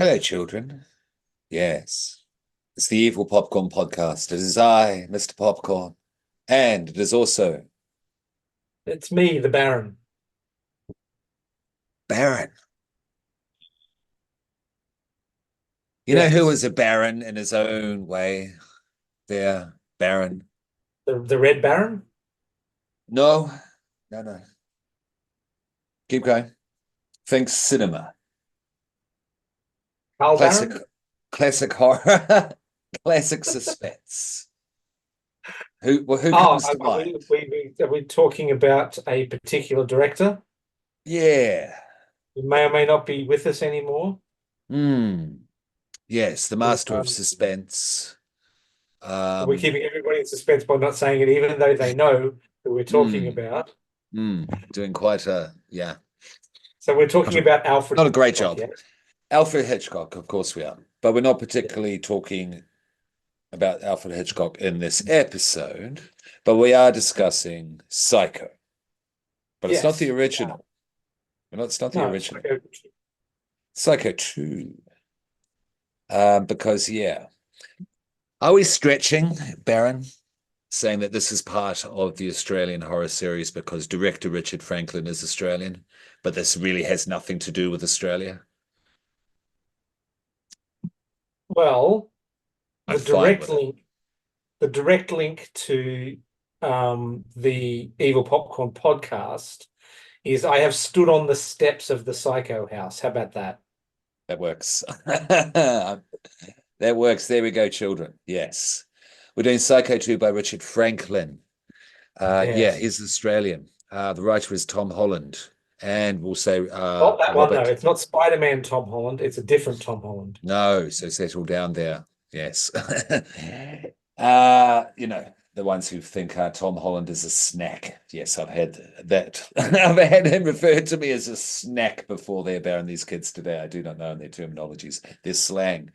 Hello, children. Yes, it's the Evil Popcorn Podcast. It is I, Mr. Popcorn, and it is also It's me, the Baron. Baron. You know who Yes. was a Baron in his own way? There, Baron. The Red Baron? No, no. Keep going. Think cinema, Carl classic, Baron? classic horror, classic suspense. Who Oh, comes to mind? are we talking about a particular director Yeah. who may or may not be with us anymore? Hmm. Yes, the master of Um, suspense. are we Um. keeping everybody in suspense by not saying it, even though they know who we're talking Hmm. about? Doing quite a yeah. So we're Not talking a, about Alfred not a great Hitchcock, job. yes? Alfred Hitchcock, of course we are. But we're not Yeah. particularly talking about Alfred Hitchcock in this episode, but we are discussing Psycho. But it's not the Yes. original. It's not the No, it's original. like a, Psycho 2. Because yeah. Are we stretching, Baron? Saying that this is part of the Australian horror series because director Richard Franklin is Australian, but this really has nothing to do with Australia. well, I'm the fine direct with it. link, the direct link to the Evil Popcorn podcast is I have stood on the steps of the Psycho House. How about that? That works. That works. There we go, children. Yes. We're doing Psycho 2 by Richard Franklin. Yeah, Yes. he's Australian. The writer is Tom Holland. And we'll say Not that one, though. Robert. It's not Spider-Man Tom Holland. It's a different Tom Holland. No, so settle down there. Yes. The ones who think Tom Holland is a snack. Yes, I've had that. I've had him referred to me as a snack before there, Baron. These kids today, I do not know their terminologies, their slang.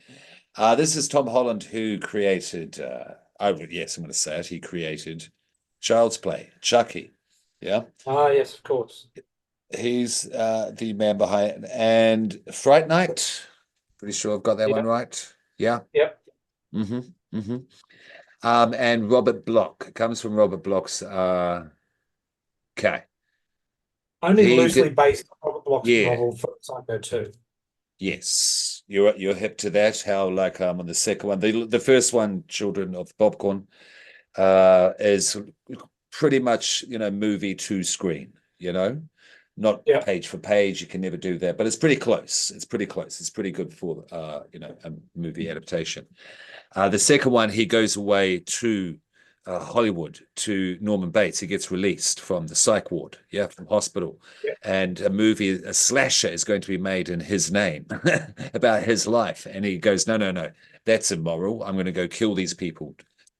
This is Tom Holland who created, yes, I'm going to say it. He created Child's Play, Chucky. Yeah, Ah, yes, of course. he's the man behind, and Fright Night. Pretty sure I've got that one Yep, right. Yeah. yep. Mm-hmm. Mm-hmm. And Robert Bloch. It comes from Robert Bloch's okay. Only He loosely did, based on Robert Bloch's yeah, novel for Psycho 2. yes. You're hip to that. How like on the second one. The first one, Children of Popcorn, is pretty much, movie to screen, not Yep, page for page. You can never do that, but it's pretty close. It's pretty close. It's pretty good for a movie adaptation. The second one, he goes away to Hollywood to Norman Bates. He gets released from the psych ward, yeah, from hospital. yep. And a slasher is going to be made in his name about his life. And he goes, no, that's immoral. I'm going to go kill these people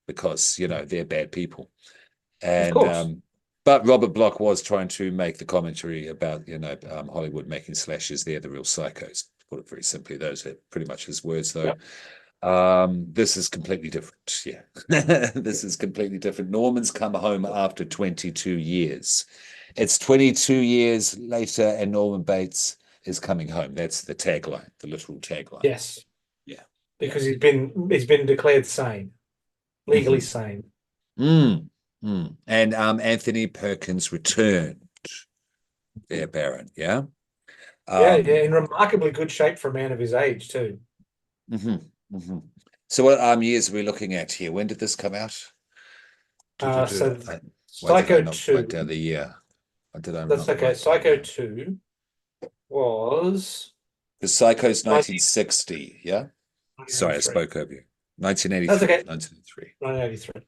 because, they're bad people. Of And, course. but Robert Bloch was trying to make the commentary about, Hollywood making slashers. They're the real psychos. To put it very simply, those are pretty much his words, though. Yep. This is completely different. Yeah. This is completely different. Norman's come home after 22 years. It's 22 years later, and Norman Bates is coming home. That's the tagline, the literal tagline. Yes, Yeah. Yeah. because he's been declared sane, legally Mm-hmm. sane. And Anthony Perkins returned there, Baron. Yeah. Yeah, yeah, Um, in remarkably good shape for a man of his age too. mhm, mhm. So what years are we looking at here? When did this come out? So Why did I Psycho not write 2, down the year? Why did I that's not okay. write down Psycho the? 2 was The Psycho's 19, 1960, yeah? Sorry, I 1983. spoke over you. That's 1983, okay. 1983. 1983.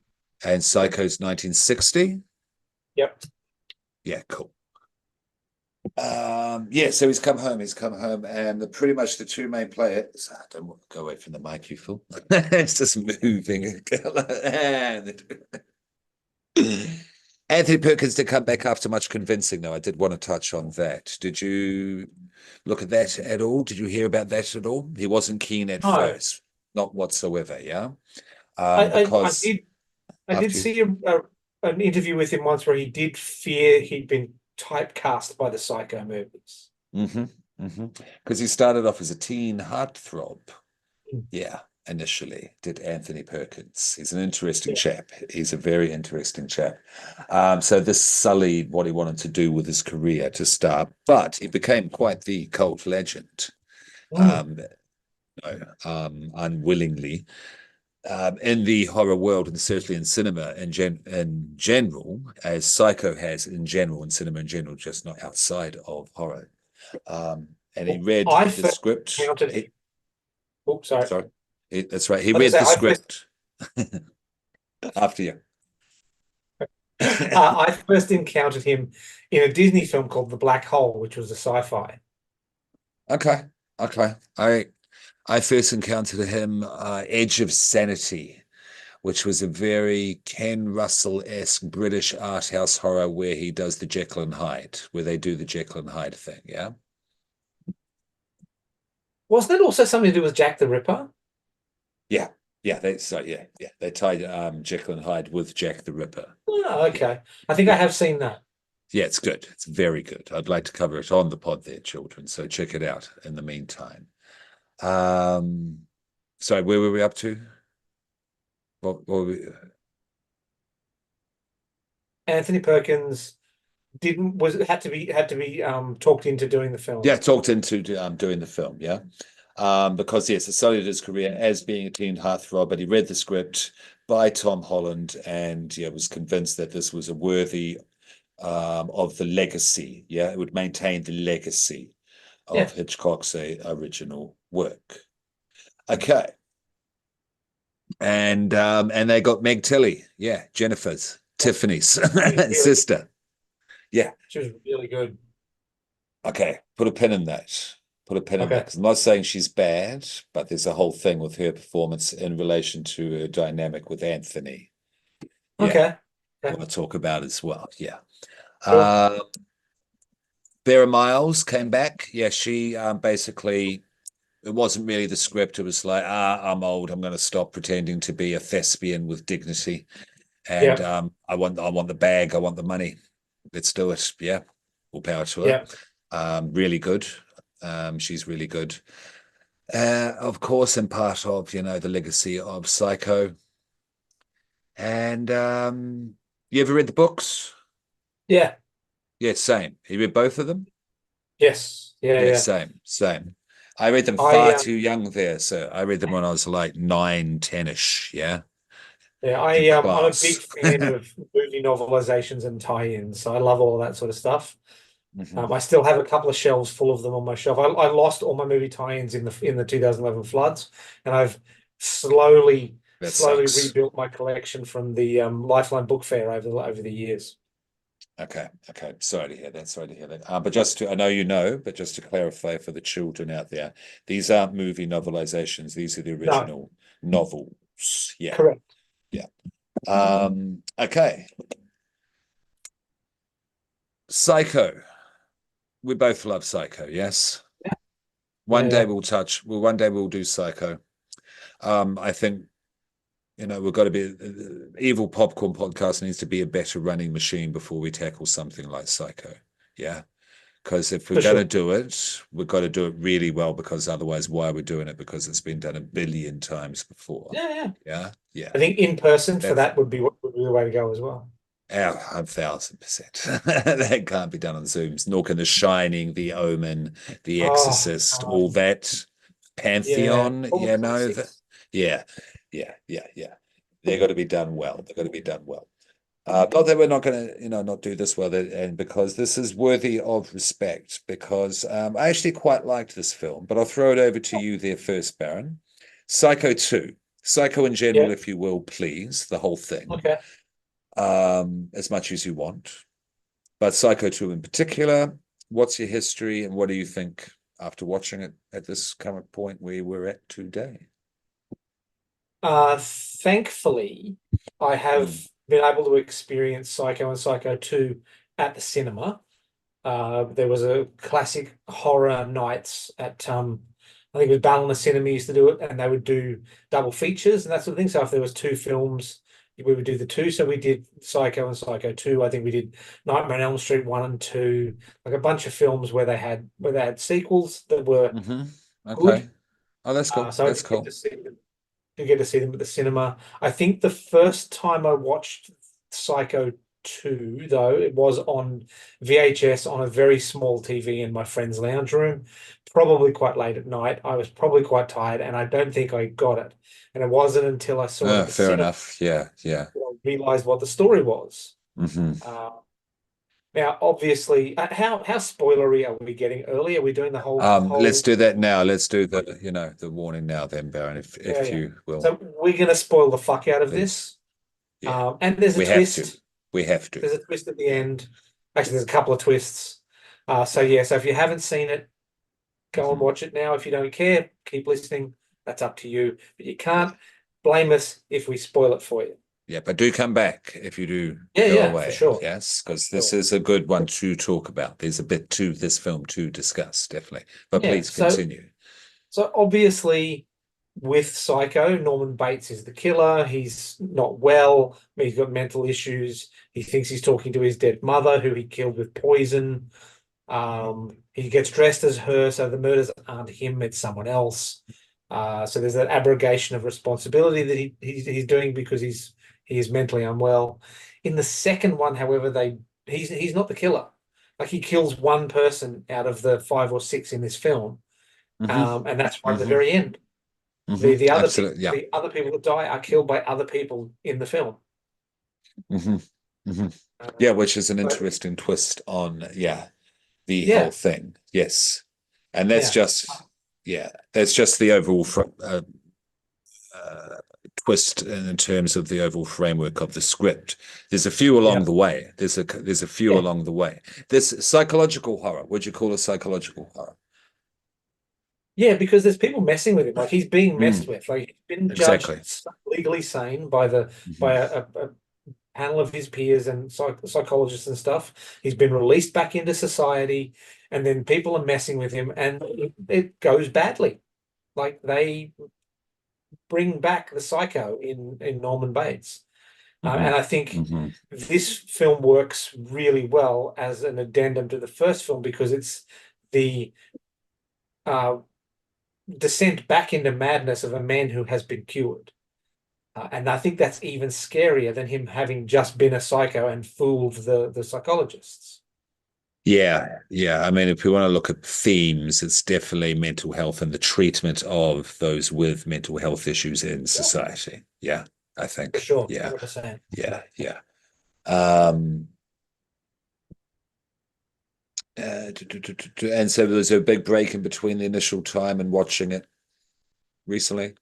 And Psycho's 1960? Yep. Yeah, cool. Yeah, so he's come home. He's come home, and pretty much the two main players. Don't go away from the mic, you fool. It's just moving. Anthony Perkins did come back after much convincing, though. I did want to touch on that. Did you look at that at all? Did you hear about that at all? He wasn't keen at No, first, not whatsoever. Yeah, I because I did after see an interview with him once where he did fear he'd been typecast by the Psycho movies. hmm Because he started off as a teen heartthrob. Mm. Yeah, initially did Anthony Perkins. He's an interesting Yeah. chap. He's a very interesting chap. So this sullied what he wanted to do with his career to start, but he became quite the cult legend. Mm. Um, Unwillingly, in the horror world and certainly in cinema in general, as Psycho has in general, in cinema in general, just not outside of horror. And he Well, read I the first script. encountered him. Oh, sorry. Sorry, that's right. He I was read gonna the say I first script after you. I first encountered him in a Disney film called The Black Hole, which was a sci-fi. Okay, okay. I first encountered him Edge of Sanity, which was a very Ken Russell-esque British art house horror where he does the Jekyll and Hyde, where they do the Jekyll and Hyde thing. Yeah. Wasn't it also something to do with Jack the Ripper? Yeah, yeah, they tied Jekyll and Hyde with Jack the Ripper. Oh, Yeah, okay. I think I yeah, have seen that. yeah. It's good. It's very good. I'd like to cover it on the pod there, children. So check it out in the meantime. Um, sorry, where were we up to? What were we? Anthony Perkins didn't was had to be talked into doing the film. Yeah, talked into doing the film. Yeah, because yes, it started his career as being a teen heartthrob, but he read the script by Tom Holland and yeah, was convinced that this was a worthy of the legacy. Yeah, it would maintain the legacy of Yeah. Hitchcock's original work. Okay, and they got Meg Tilly. Yeah, Jennifer's Tiffany's Really, sister. Yeah. she was really good. Okay. Put a pin in that. Put a pin in that Okay. because I'm not saying she's bad, but there's a whole thing with her performance in relation to her dynamic with Anthony. Yeah, Okay. I Okay. want to talk about as well. Yeah. Sure. Uh, Vera Miles came back. Yeah, she basically it wasn't really the script. It was like, I'm old. I'm going to stop pretending to be a thespian with dignity, and Yeah. I want the bag. I want the money. Let's do it. Yeah, all power to her. Yeah. Really good. She's really good. Of course, in part of the legacy of Psycho. And you ever read the books? Yeah. Yeah, same. You read both of them? Yes. Yeah. Yeah, Yeah. same, same. I read them I far too young there, so I read them when I was like 9, 10-ish, yeah, Yeah, in I'm a big class. fan of movie novelizations and tie-ins. So I love all that sort of stuff. Mhm. I still have a couple of shelves full of them on my shelf. I lost all my movie tie-ins in the 2011 floods, and I've That slowly sucks. rebuilt my collection from the Lifeline Book Fair over the years. Okay, okay. Sorry to hear that. Sorry to hear that. But just to, I know you know, but just to clarify for the children out there, these aren't movie novelizations. These are the No, original novels. Yeah, correct. yeah. Okay. Psycho. We both love Psycho, yes. Yeah, yeah. One day we'll do Psycho. I think, we've got to be, Evil Popcorn Podcast needs to be a better running machine before we tackle something like Psycho. Yeah. Because if we're For going to sure. do it, we've got to do it really well because otherwise, why are we doing it? Because it's been done a billion times before. Yeah, yeah. Yeah. Yeah. I think in person for That's that would be the way to go as well. 1,000%. That can't be done on Zooms, nor can The Shining, The Omen, The Oh, Exorcist, all that yeah. pantheon, All the classics. yeah, yeah. They've got to be done well. They've got to be done well. Not that we're not going to, not do this well, and because this is worthy of respect, because I actually quite liked this film, but I'll throw it over to you there first, Baron. Psycho 2. Psycho in general, Yeah. if you will, please, the whole thing, Okay. as much as you want. But Psycho 2 in particular, what's your history and what do you think after watching it at this current point where we're at today? Thankfully, I have Mm, been able to experience Psycho and Psycho 2 at the cinema. There was a classic horror nights at I think it was Ballina Cinema used to do it, and they would do double features and that sort of thing. So if there was two films we would do the two. So we did Psycho and Psycho 2. I think we did Nightmare on Elm Street 1 and 2, like a bunch of films where they had sequels that were good. Okay. Oh, that's cool. So I That's did get cool. to see them, did get to see them at the cinema. I think the first time I watched Psycho 2, though, it was on VHS on a very small TV in my friend's lounge room, probably quite late at night. I was probably quite tired, and I don't think I got it. And it wasn't until I saw it at the Fair cinema enough. Yeah, yeah. that I realized what the story was. hmm Uh, Now, obviously, how spoilery are we getting early? Are we doing the Let's whole? do that now. Let's do the warning now then, Baron, Yeah, if yeah. you will, So we're gonna spoil the fuck out of please. this. Yeah. And there's a We have to. twist. We have to. There's a twist at the Yeah. end. Actually, there's a couple of twists. So yeah, so if you haven't seen it, go and hmm watch it now. If you don't care, keep listening. That's up to you. But you Yeah. can't blame us if we spoil it for you. Yeah, but do come back if you do Yeah, go yeah, for away. sure. Yes, For because this sure. is a good one to talk about. There's a bit to this film to discuss, definitely. But Yeah. please continue. So obviously, with Psycho, Norman Bates is the killer. He's not well. He's got mental issues. He thinks he's talking to his dead mother, who he killed with poison. He gets dressed as her, so the murders aren't him, it's someone else. So there's that abrogation of responsibility that he's doing because he is mentally unwell. In the second one, however, he's not the killer. Like he kills one person out of the five or six in this film, hmm and that's right at the hmm very end. The Absolutely. Yeah. other people that die are killed by other people in the film. hmm hmm Uh, Yeah, which is an but interesting twist on, yeah, the whole yeah, thing. Yes. And that's yeah, just, yeah, that's just the overall uh, twist in terms of the overall framework of the script. There's a few yeah, along the way. There's a few yeah. along the way. This psychological horror. Would you call it psychological horror? Yeah, because there's people messing with him. Like he's being messed Mm, with. Like he's been judged exactly. legally sane by the by hmm a panel of his peers and psychologists and stuff. He's been released back into society, and then people are messing with him, and it goes badly. Like they bring back the psycho in Norman Bates, hmm and I think hmm this film works really well as an addendum to the first film because it's the uh, descent back into madness of a man who has been cured. And I think that's even scarier than him having just been a psycho and fooled the psychologists. Yeah, yeah. I mean, if we want to look at themes, it's definitely mental health and the treatment of those with mental health issues in Yeah, society. Yeah, I for think. sure, Yeah, 100%. yeah, yeah. Um, and so there's a big break in between the initial time and watching it recently.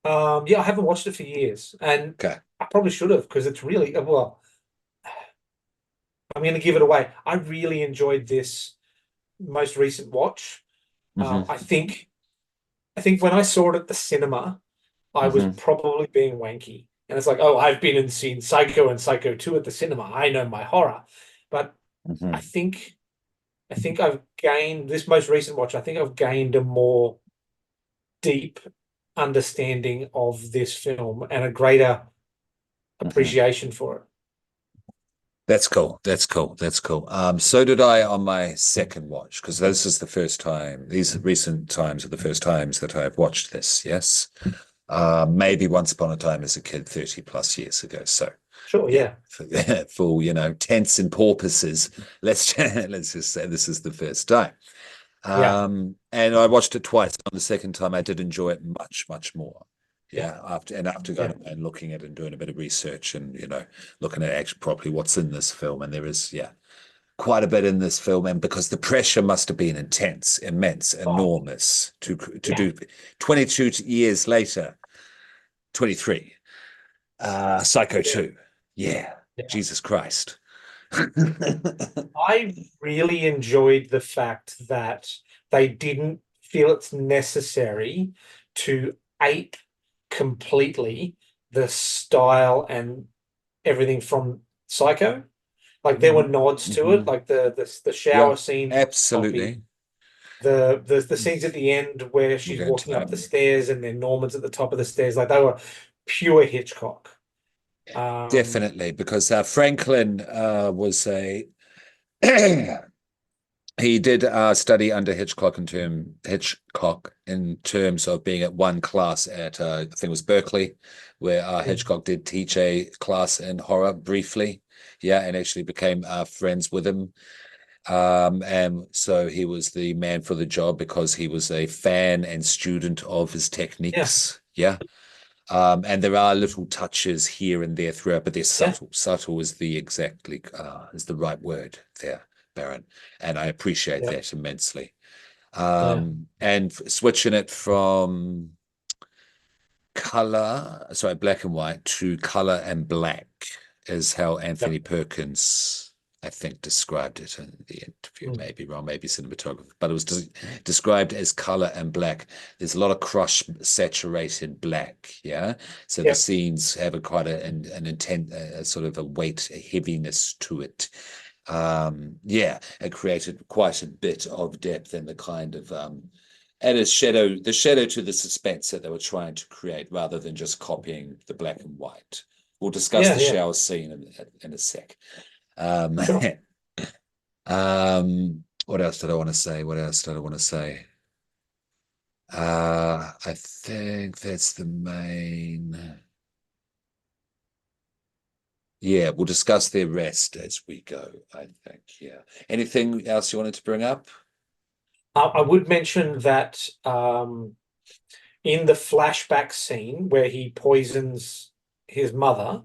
Yeah, I haven't watched it for years, and Okay. I probably should have because it's really well. I'm going to give it away. I really enjoyed this most recent watch. hmm I think when I saw it at the cinema, I was hmm probably being wanky. And it's like, oh, I've been and seen Psycho and Psycho 2 at the cinema. I know my horror. But I hmm think I've gained this most recent watch, I think I've gained a more deep understanding of this film and a greater hmm appreciation for it. That's cool. That's cool. That's cool. So did I on my second watch because this is the first time. These recent times are the first times that I've watched this. Yes. Maybe once upon a time as a kid, 30 plus years ago. So Sure, yeah, yeah. for tents and porpoises. Let's just say this is the first time. Yeah. And I watched it twice. On the second time, I did enjoy it much, much more. Yeah. Yeah, after Yeah. going and looking at it and doing a bit of research and looking at actually properly what's in this film, and there is quite a bit in this film, and because the pressure must have been intense, immense, Oh, enormous to yeah. do 22 years later, 23, Psycho Yeah. 2. Yeah, Yeah. Jesus Christ. I really enjoyed the fact that they didn't feel it's necessary to ape completely the style and everything from Psycho. Like there were hmm nods to it, hmm like the Yeah, shower scene was sloppy. absolutely. The scenes at the end where We'll she's get into walking that. up the stairs and then Norman's at the top of the stairs, like they were pure Hitchcock. Um, Definitely, because Franklin was a he did study under Hitchcock in terms of being at one class at I think it was Berkeley, where mm, Hitchcock did teach a class in horror briefly, yeah, and actually became friends with him. And so he was the man for the job because he was a fan and student of his yeah, techniques. Yeah. And there are little touches here and there throughout, but they're yeah, subtle. Subtle is the exactly is the right word there, Baron. And I appreciate yeah, that immensely. yeah, And switching it from color, sorry, black and white to color and black is how yeah, Anthony Perkins, I think, described it in the interview. mm, Maybe wrong, maybe cinematographer, but it was described as color and black. There's a lot of crush saturated black, yeah. So the yeah, scenes have a quite an intent, sort of a weight, a heaviness to it. Yeah, it created quite a bit of depth in the kind of and a shadow, the shadow to the suspense that they were trying to create rather than just copying the black and white. We'll discuss yeah, the yeah. shower scene in a sec. Um, Sure. what else did I want to say? What else did I want to say? I think that's the main. Yeah, we'll discuss the rest as we go, I think. Yeah. Anything else you wanted to bring up? I would mention that in the flashback scene where he poisons his mother,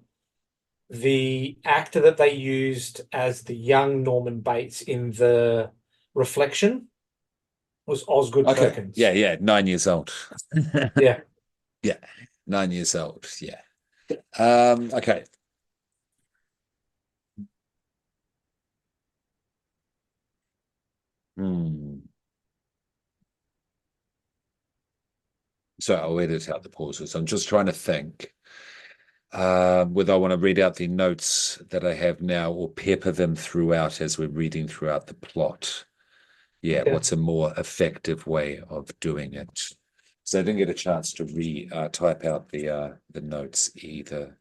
the actor that they used as the young Norman Bates in the reflection was Osgood Okay. Yeah, Perkins. yeah. 9 years old. Yeah. Yeah. 9 years old. Yeah. Okay. Hmm. So I'll edit out the pauses. I'm just trying to think whether I want to read out the notes that I have now or pepper them throughout as we're reading throughout the plot. Yeah, Yeah. what's a more effective way of doing it? So I didn't get a chance to type out the notes either.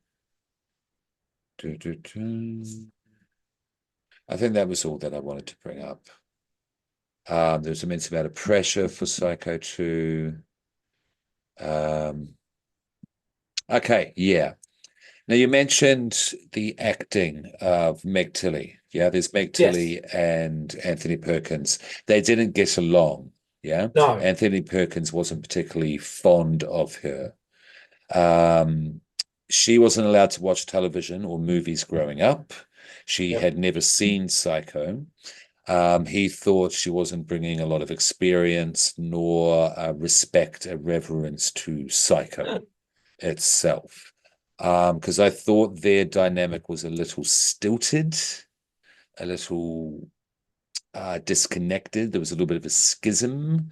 Do, do, do. I think that was all that I wanted to bring up. There's immense amount of pressure for Psycho 2. Um, okay, yeah. Now you mentioned the acting of Meg Tilly. Yeah, there's Meg Yes. Tilly and Anthony Perkins. They didn't get along. Yeah, No. Anthony Perkins wasn't particularly fond of her. Um, she wasn't allowed to watch television or movies growing up. She Yep. had never seen Psycho. He thought she wasn't bringing a lot of experience nor respect or reverence to Psycho itself. Because I thought their dynamic was a little stilted, a little disconnected. There was a little bit of a schism.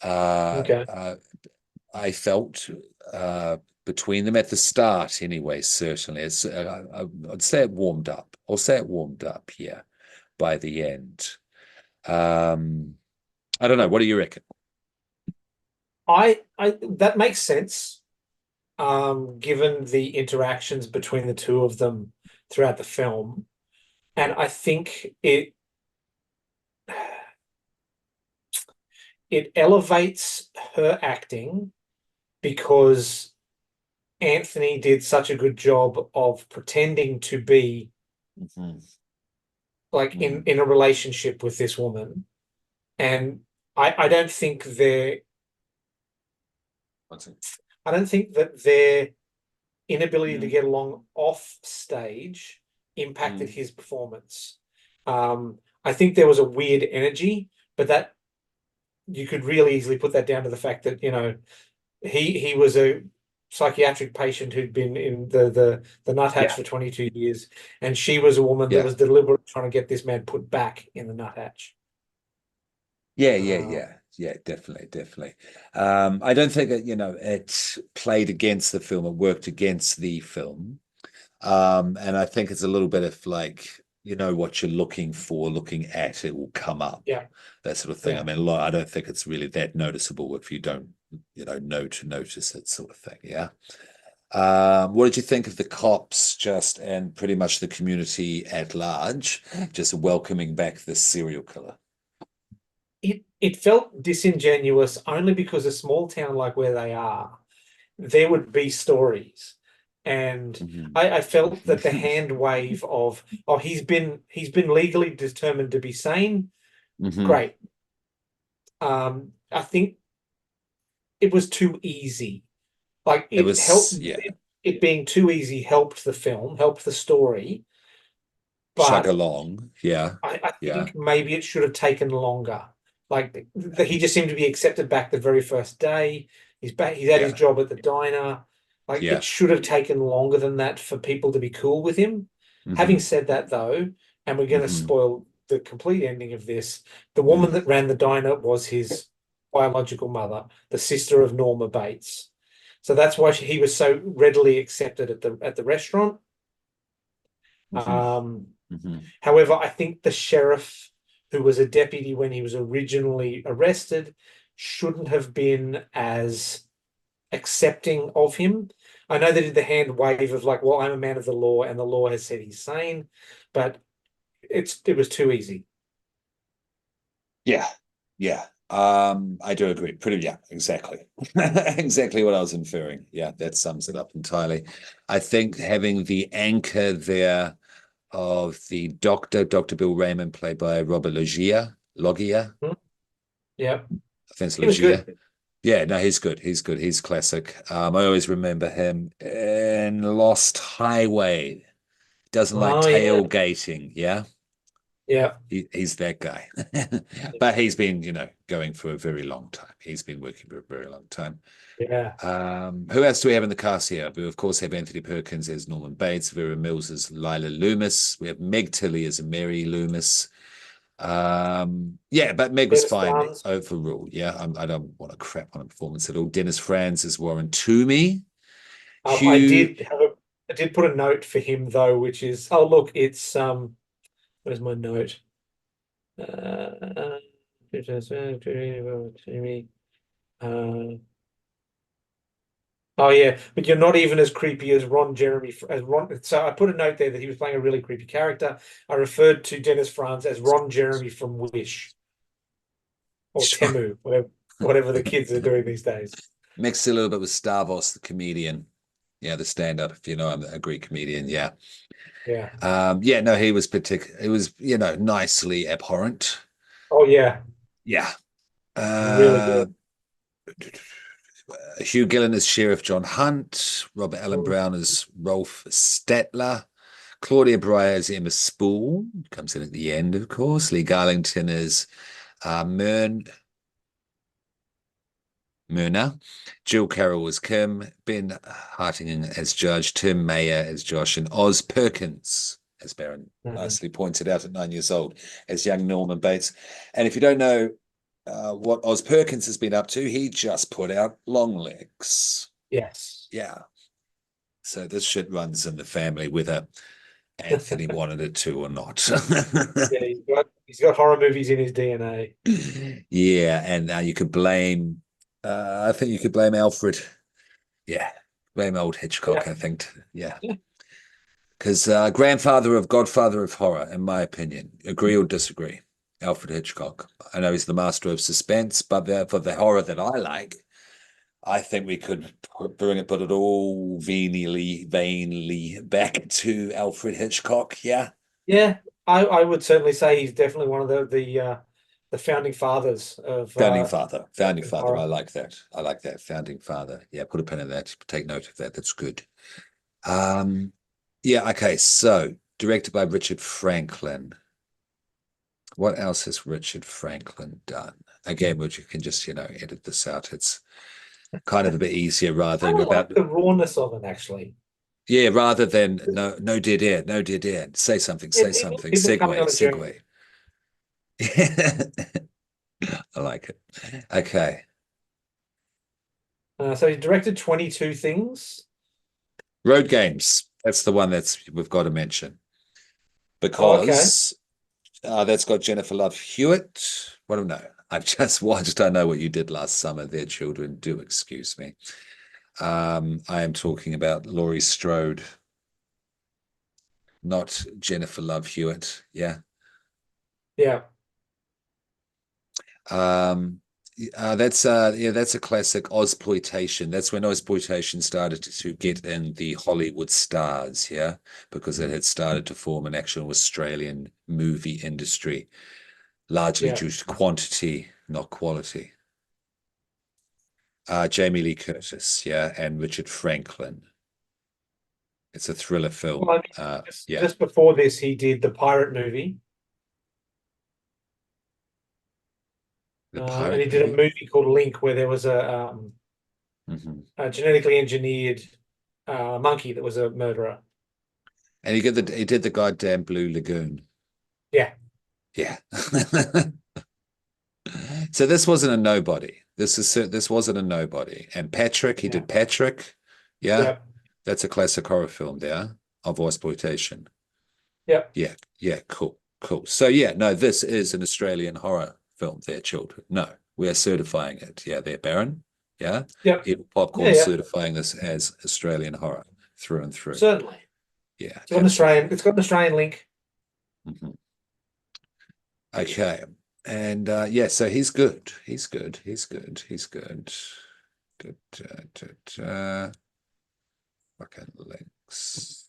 Uh, Okay. uh, I felt between them at the start, anyway. Certainly, I'd say it warmed up. I'll say it warmed up. Yeah, by the end. Um, I don't know. What do you reckon? I that makes sense, given the interactions between the two of them throughout the film. And I think it elevates her acting because Anthony did such a good job of pretending to be Mhm. like in Mm. in a relationship with this woman. And I don't think One second. I don't think that their inability to Mm. get along off stage impacted Mm. his performance. I think there was a weird energy, but that you could really easily put that down to the fact that, he was a psychiatric patient who'd been in the nuthatch Yeah. for 22 years, and she was a woman that Yeah. was deliberately trying to get this man put back in the nuthatch. Yeah, yeah, Uh, yeah, yeah, definitely, definitely. I don't think that, it played against the film, it worked against the film. And I think it's a little bit of like, what you're looking for, looking at, it will come up, yeah, that sort of thing. I yeah, mean, I don't think it's really that noticeable if you don't, know to notice it, sort of thing. Yeah. What did you think of the cops just and pretty much the community at large just welcoming back this serial killer? It felt disingenuous only because a small town like where they are, there would be stories. And Mhm. I felt that the hand wave of, oh, he's been legally determined to be sane. Mhm. Great. I think it was too easy. Like It it was, helped yeah, it being too easy helped the film, helped the story, chug but along. Yeah, I yeah, think maybe it should have taken longer. Like he just seemed to be accepted back the very first day. He's back. He's at his yeah, job at the diner. Like it yeah. should have taken longer than that for people to be cool with him. Having Hmm. said that, though, and we're going to Hmm. spoil the complete ending of this, the woman Mm. that ran the diner was his biological mother, the sister of Norma Bates. So that's why he was so readily accepted at the restaurant. Hmm. Um, Hmm. However, I think the sheriff, who was a deputy when he was originally arrested, shouldn't have been as accepting of him. I know they did the hand wave of like, well, I'm a man of the law and the law has said he's sane, but it was too easy. Yeah, yeah. I do agree. Pretty, yeah, exactly. Exactly what I was inferring. Yeah, that sums it up entirely. I think having the anchor there of the doctor, Dr. Bill Raymond, played by Robert Loggia. Hmm? Yeah, I think it's he was Loggia. good. Yeah, no, he's good. He's good. He's classic. I always remember him in Lost Highway. Doesn't like Oh yeah, tailgating. Yeah, yeah, he's that guy. But he's been, going for a very long time. He's been working for a very long time. yeah. Who else do we have in the cast here? We, of course, have Anthony Perkins as Norman Bates, Vera Mills as Lila Loomis. We have Meg Tilly as Mary Loomis. Yeah, but Meg was Dennis fine Franz. overall. Yeah, I don't want to crap on a performance at all. Dennis Franz as Warren Toomey. I Hugh, did have a I did put a note for him though, which is oh look, it's where's my note? Uh, uh, oh yeah, but you're not even as creepy as Ron Jeremy as Ron. So I put a note there that he was playing a really creepy character. I referred to Dennis Franz as Ron Jeremy from Wish or Temu, whatever the kids are doing these days. mixed a little bit with Stavros, the comedian. Yeah, the stand-up, if you know, I'm a Greek comedian. Yeah. Yeah. Yeah, no, he was particular. It was, nicely abhorrent. Oh yeah, Yeah. really Uh, good. Hugh Gillen as Sheriff John Hunt, Robert Allen Mm, Brown as Rolf Statler, Claudia Breyer as Emma Spool, comes in at the end, of course. Lee Garlington as Myrn, Myrna, Jill Carroll as Kim, Ben Hartingen as Judge, Tim Mayer as Josh, and Oz Perkins, as Baron mm. nicely pointed out at 9 years old, as young Norman Bates. And if you don't know what Oz Perkins has been up to, he just put out Long Legs. Yes. Yeah. So this shit runs in the family, whether Anthony wanted it to or not. Yeah, he's got horror movies in his DNA. Yeah, and you could blame. I think you could blame Alfred. Yeah, blame old Hitchcock. Yeah. I think. Yeah, because grandfather of Godfather of horror, in my opinion. Agree or disagree? Alfred Hitchcock. I know he's the master of suspense, but for the horror that I like, I think we could put it all vainly back to Alfred Hitchcock. Yeah. Yeah, I would certainly say he's definitely one of the founding fathers of Founding father. Founding American father. I horror. like that. I like that. Founding father. Yeah, put a pin in that. Take note of that. That's good. Um, yeah, okay. So directed by Richard Franklin. What else has Richard Franklin done? Again, which you can just, edit this out. It's kind of a bit easier rather I than like about the rawness of it actually. yeah, rather than no dead air, no dead air. Say something, say something. People coming Segue, on a journey. segue. I like it. Okay. So he directed 22 things. Road Games. That's the one we've got to mention Oh, okay. because that's got Jennifer Love Hewitt. What do I know? I've just watched. I know what you did last summer. Their children. Do excuse me. I am talking about Laurie Strode, not Jennifer Love Hewitt. Yeah. Yeah. That's a classic Ozploitation. That's when Ozploitation started to get in the Hollywood stars, yeah, because it had started to form an actual Australian movie industry, largely Yeah. due to quantity, not quality. Jamie Lee Curtis, yeah, and Richard Franklin. It's a thriller Well, film. I mean, Yeah, just before this, he did the pirate movie, the and he pirate did a movie. movie called Link, where there was Hmm. a genetically engineered monkey that was a murderer. And he did the goddamn Blue Lagoon. Yeah. Yeah. So this wasn't a nobody. This wasn't a nobody. And Patrick, he Yeah. did Patrick. Yeah, Yep. that's a classic horror film there of exploitation. Yep. Yeah, yeah, cool, cool. So yeah, no, this is an Australian horror film there, children. No, we are certifying it. Yeah, there, Baron. Yeah, Yep. Evil Yeah. Popcorn Yeah. certifying this as Australian horror through and through. Certainly. Yeah, It's got an absolutely. Australian. It's got an Australian link. Mhm. Okay. And yeah, so he's good. He's good. He's good. He's good. Da, da, da, da. Fucking links.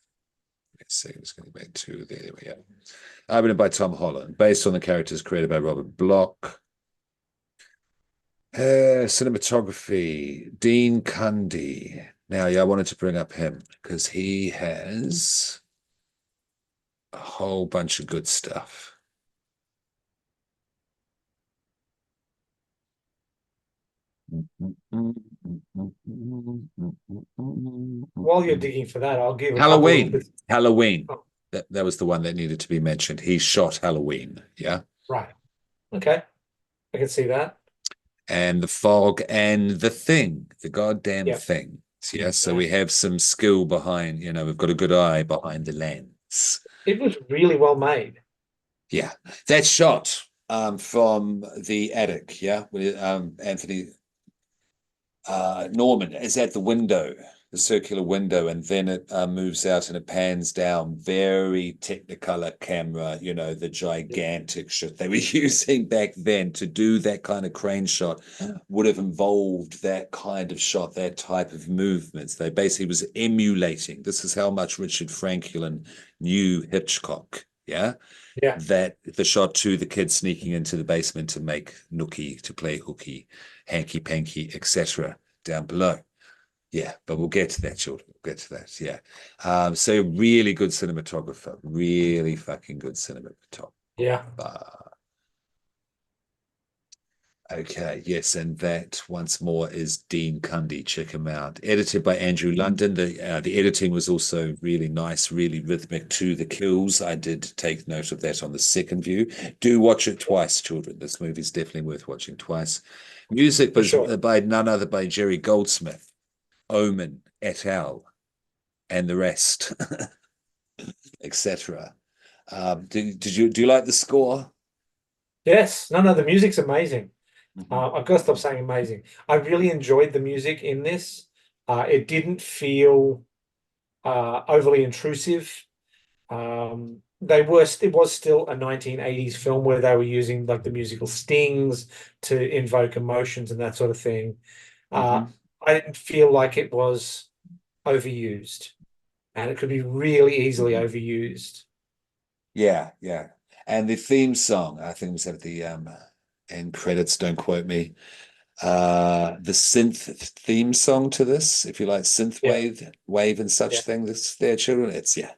Let's see, it's going to be two. There we go. Written by Tom Holland, based on the characters created by Robert Bloch. Cinematography, Dean Cundy. Now, yeah, I wanted to bring up him because he has a whole bunch of good stuff. While you're digging for that, I'll give a couple of Halloween. bits. Halloween. Oh, That was the one that needed to be mentioned. He shot Halloween. Yeah. right. Okay. I can see that. And the fog and the thing, the goddamn Yep. thing. Yeah. So Yeah. we have some skill behind, we've got a good eye behind the lens. It was really well made. Yeah. That shot from the attic, yeah, with Anthony Norman is at the window, the circular window, and then it moves out and it pans down. Very Technicolor camera, the gigantic shit they were using back then to do that kind of crane shot would have involved that kind of shot, that type of movements. They basically was emulating. This is how much Richard Franklin knew Hitchcock. Yeah. Yeah. That the shot to the kid sneaking into the basement to make nookie, to play hooky, hanky panky, etc. down below. Yeah, but we'll get to that, children. We'll get to that. Yeah. So really good cinematographer, really fucking good cinematographer. Yeah. Okay, yes, and that once more is Dean Cundy. Check him out. Edited by Andrew London. The editing was also really nice, really rhythmic to the kills. I did take note of that on the second view. Do watch it twice, children. This movie is definitely worth watching twice. Music For was sure. by none other by Jerry Goldsmith, Omen, et al., and the rest, etc. Do you like the score? Yes. No, the music's amazing. Mhm. I've got to stop saying amazing. I really enjoyed the music in this. It didn't feel overly intrusive. It was still a 1980s film where they were using like the musical stings to invoke emotions and that sort of thing. Mhm. I didn't feel like it was overused, and it could be really easily Mhm. overused. Yeah, yeah. And the theme song, I think was at the end credits, don't quote me. The synth theme song to this, if you like synth Yeah, wave and yeah, such thing, this their children, it's yeah.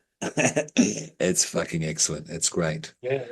It's fucking excellent. It's great. yeah.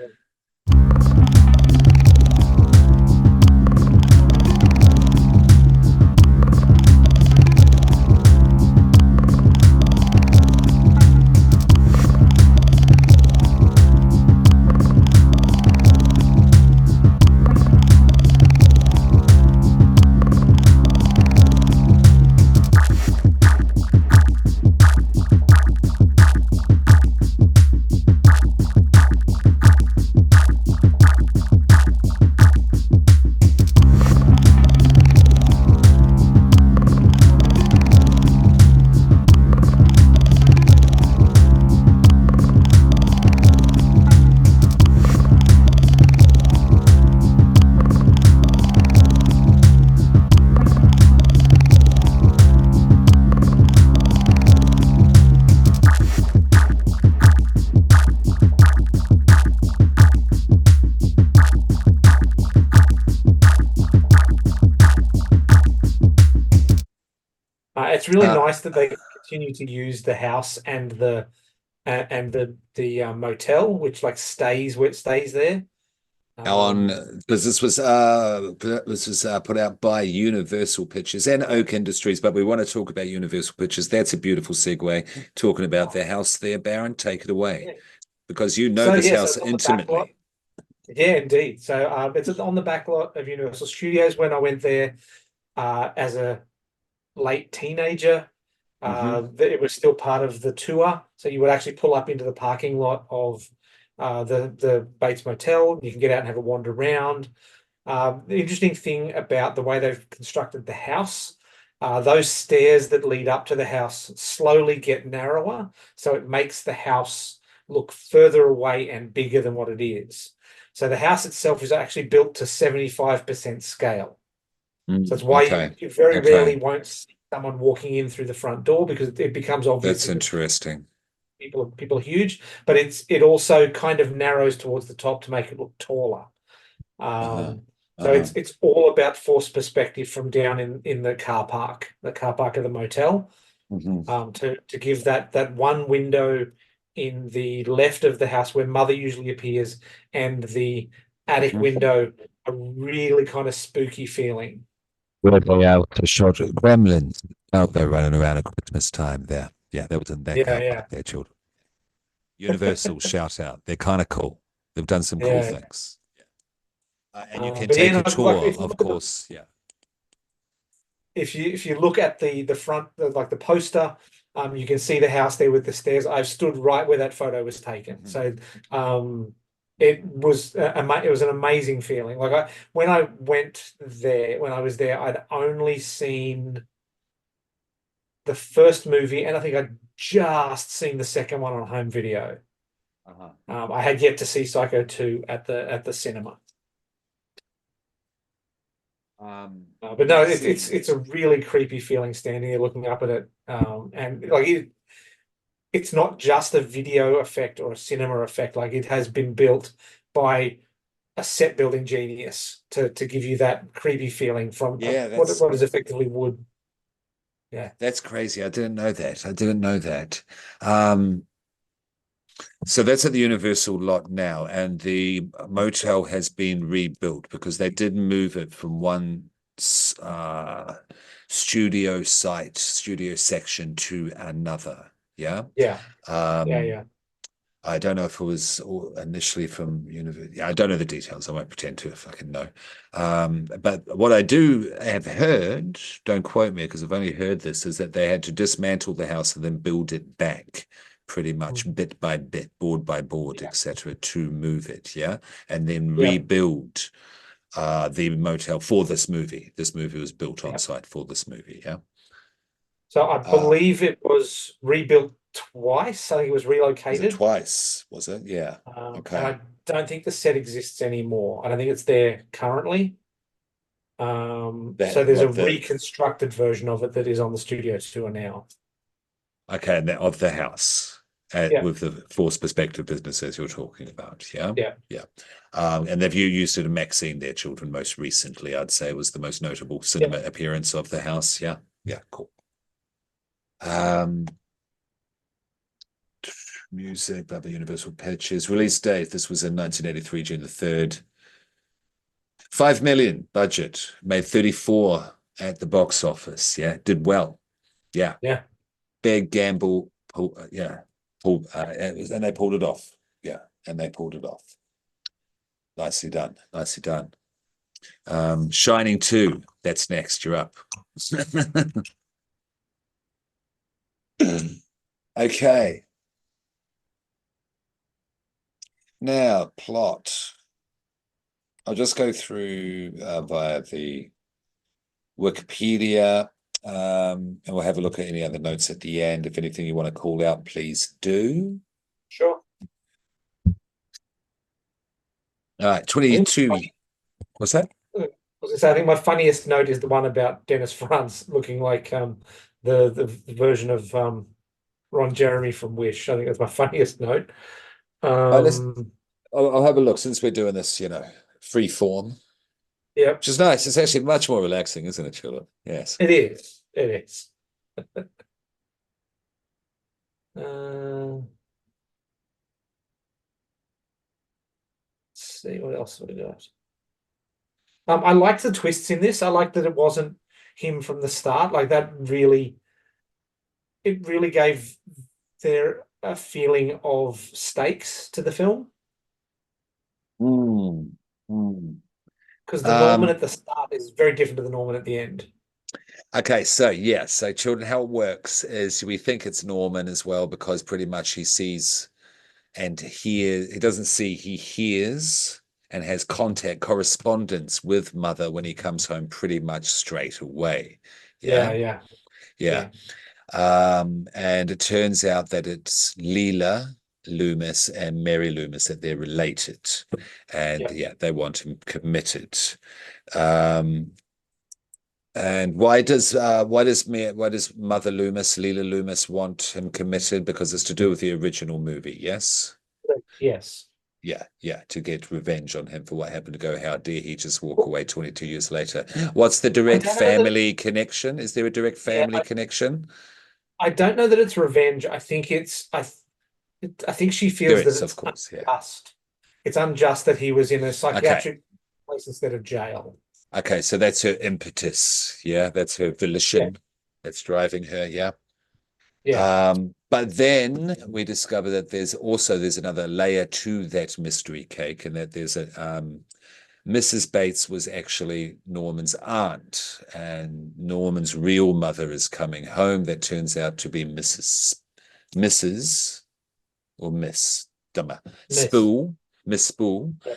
it's really Uh, nice that they continue to use the house and the motel, which like stays where it stays there. on Um, because this was put out by Universal Pictures and Oak Industries, but we want to talk about Universal Pictures. That's a beautiful segue. Talking about oh, their house there, Baron, take it away yeah. because you know So this yeah, so house it's on the back lot. intimately. Yeah, indeed. So it's on the back lot of Universal Studios. When I went there as a late teenager, Hmm. it was still part of the tour. So you would actually pull up into the parking lot of the Bates Motel. You can get out and have a wander around. The interesting thing about the way they've constructed the house, those stairs that lead up to the house slowly get narrower, so it makes the house look further away and bigger than what it is. So the house itself is actually built to 75% scale. So Mm, that's why okay. you very rarely Okay. won't see someone walking in through the front door because it becomes obvious That's that the interesting. people are huge, but it also kind of narrows towards the top to make it look taller. Uh-huh. So Uh-huh. it's all about forced perspective from down in the car park of the motel, Hmm. to give that one window in the left of the house where Mother usually appears and the attic Hmm. window a really kind of spooky feeling. Were they out to shot gremlins out there running around at Christmas time there? Yeah, that was in that Yeah, car yeah, park there, children. Universal shout out. They're kind of cool. They've done some cool yeah. things. And you can But yeah, take a no, like tour, if you of look at course. Yeah. if you look at the front, like the poster, you can see the house there with the stairs. I've stood right where that photo was taken. Mhm. So um, it was an amazing feeling. Like when I went there, when I was there, I'd only seen the first movie, and I think I'd just seen the second one on home video. Uh-huh. I had yet to see Psycho 2 at the cinema. But no, Let's see. it's a really creepy feeling standing there looking up at it. And like it's not just a video effect or a cinema effect. Like it has been built by a set building genius to give you that creepy feeling from Yeah, what is effectively wood. Yeah, that's crazy. I didn't know that. I didn't know that. Um, so that's at the Universal lot now, and the motel has been rebuilt because they did move it from one uh, studio section to another. Yeah. yeah, yeah, Um, yeah, I don't know if it was initially from university. I don't know the details. I won't pretend to if I can know. But what I do have heard, don't quote me because I've only heard this, is that they had to dismantle the house and then build it back pretty much mm, bit by bit, board by board, yeah, etc., to move it. Yeah. And then yeah, rebuild the motel for this movie. This movie was built on yeah. site for this movie. Yeah. So I Uh, believe it was rebuilt twice. I think it was was it relocated. twice? Was it? Yeah. And Okay. I don't think the set exists anymore. I don't think it's there currently. So That there's a what the reconstructed version of it that is on the studio tour now. Okay, and of the house Yeah, with the forced perspective businesses you're talking about. Yeah. yeah, Yeah. And they've used it in Maxine, their children, most recently, I'd say was the most notable yeah, cinema appearance of the house. Yeah. Yeah. Cool. Um, music by the Universal Pictures. Release date. This was in 1983, June the 3rd. 5 million budget, made 34 at the box office. Yeah. Did well. Yeah. yeah. Big gamble. Yeah. And they pulled it off. Yeah. And they pulled it off. Nicely done. Nicely done. Shining 2. That's next. You're up. Okay. Now, plot. I'll just go through via the Wikipedia, and we'll have a look at any other notes at the end. If anything you want to call out, please do. Sure. All right, I think 22. What's that? I was gonna say, I think my funniest note is the one about Dennis Franz looking like the version of Ron Jeremy from Wish. I think that's my funniest note. Let's. Um, I'll have a look since we're doing this, free form, yep, which is nice. It's actually much more relaxing, isn't it, Chilla? Yes. it is. It is. Let's see what else we got. I liked the twists in this. I liked that it wasn't him from the start. Like that really, it really gave there a feeling of stakes to the film. Mm, mm. Because the Norman Um, at the start is very different to the Norman at the end. okay, so yeah, so children, how it works is we think it's Norman as well because pretty much he sees and hears, he doesn't see, he hears and has contact correspondence with mother when he comes home pretty much straight away. Yeah, Yeah, yeah, yeah. yeah, And it turns out that it's Leela Loomis and Mary Loomis that they're related, and yeah. yeah, they want him committed. Um, and why does Mother Loomis, Leela Loomis, want him committed? Because it's to do with the original movie, yes? Yes. Yeah, yeah, to get revenge on him for what happened to go. How dare he just walk away 22 years later? What's the I direct don't know that. family connection? Is there a direct Yeah, family connection? I don't know that it's revenge. I think I think she There feels that is, of it's course, yeah. unjust. It's unjust that he was in a Okay. psychiatric place instead of jail. Okay, so that's her impetus. Yeah, that's her Yeah, volition that's driving her. Yeah. yeah, But then we discover that there's another layer to that mystery cake, and that there's a Mrs. Bates was actually Norman's aunt, and Norman's real mother is coming home. That turns out to be Mrs. or Miss Dummer miss. Spool, Miss Spool, Yeah,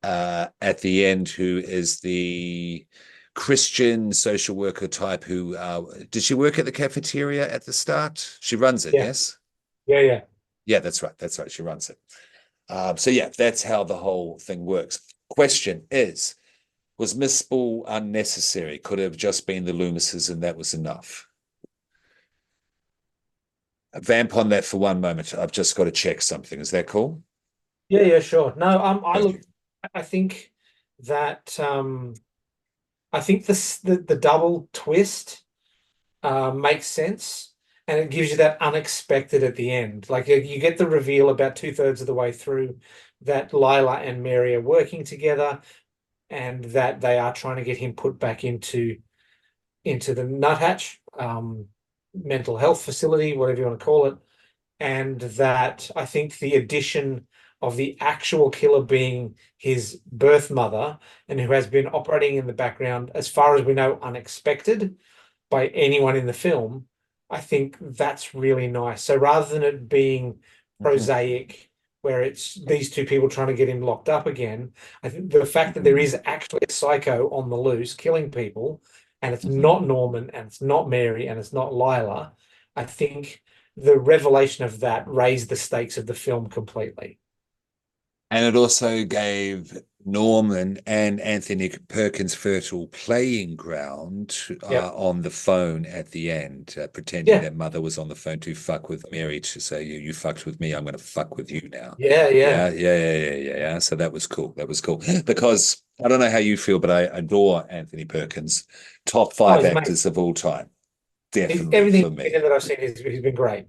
at the end, who is the Christian social worker type who did she work at the cafeteria at the start? She runs it, yeah, yes? yeah, yeah. Yeah, that's right. That's right. She runs it. So yeah, that's how the whole thing works. Question is, was Miss Spool unnecessary? Could it have just been the Loomises and that was enough? Vamp on that for one moment. I've just got to check something. Is that cool? Yeah, yeah, sure. No, I Thank you. look. I think that I think the double twist makes sense, and it gives you that unexpected at the end. Like you get the reveal about two-thirds of the way through that Lila and Mary are working together, and that they are trying to get him put back into the nuthatch mental health facility, whatever you want to call it, and that I think the addition of the actual killer being his birth mother and who has been operating in the background, as far as we know, unexpected by anyone in the film, I think that's really nice. So rather than it being Mhm, prosaic, where it's these two people trying to get him locked up again, I think the fact that there mhm, is actually a psycho on the loose killing people, and it's mhm. not Norman, and it's not Mary, and it's not Lila, I think the revelation of that raised the stakes of the film completely. And it also gave Norman and Anthony Perkins fertile playing ground Yep. on the phone at the end, pretending Yeah. that mother was on the phone to fuck with Mary to say, you fucked with me, I'm going to fuck with you now. Yeah. Yeah, Yeah. yeah, yeah, yeah, yeah, yeah. So that was cool. That was cool. Because I don't know how you feel, but I adore Anthony Perkins. Top Oh, five he's amazing. actors of all time. Definitely Everything for me. that I've seen he's been great.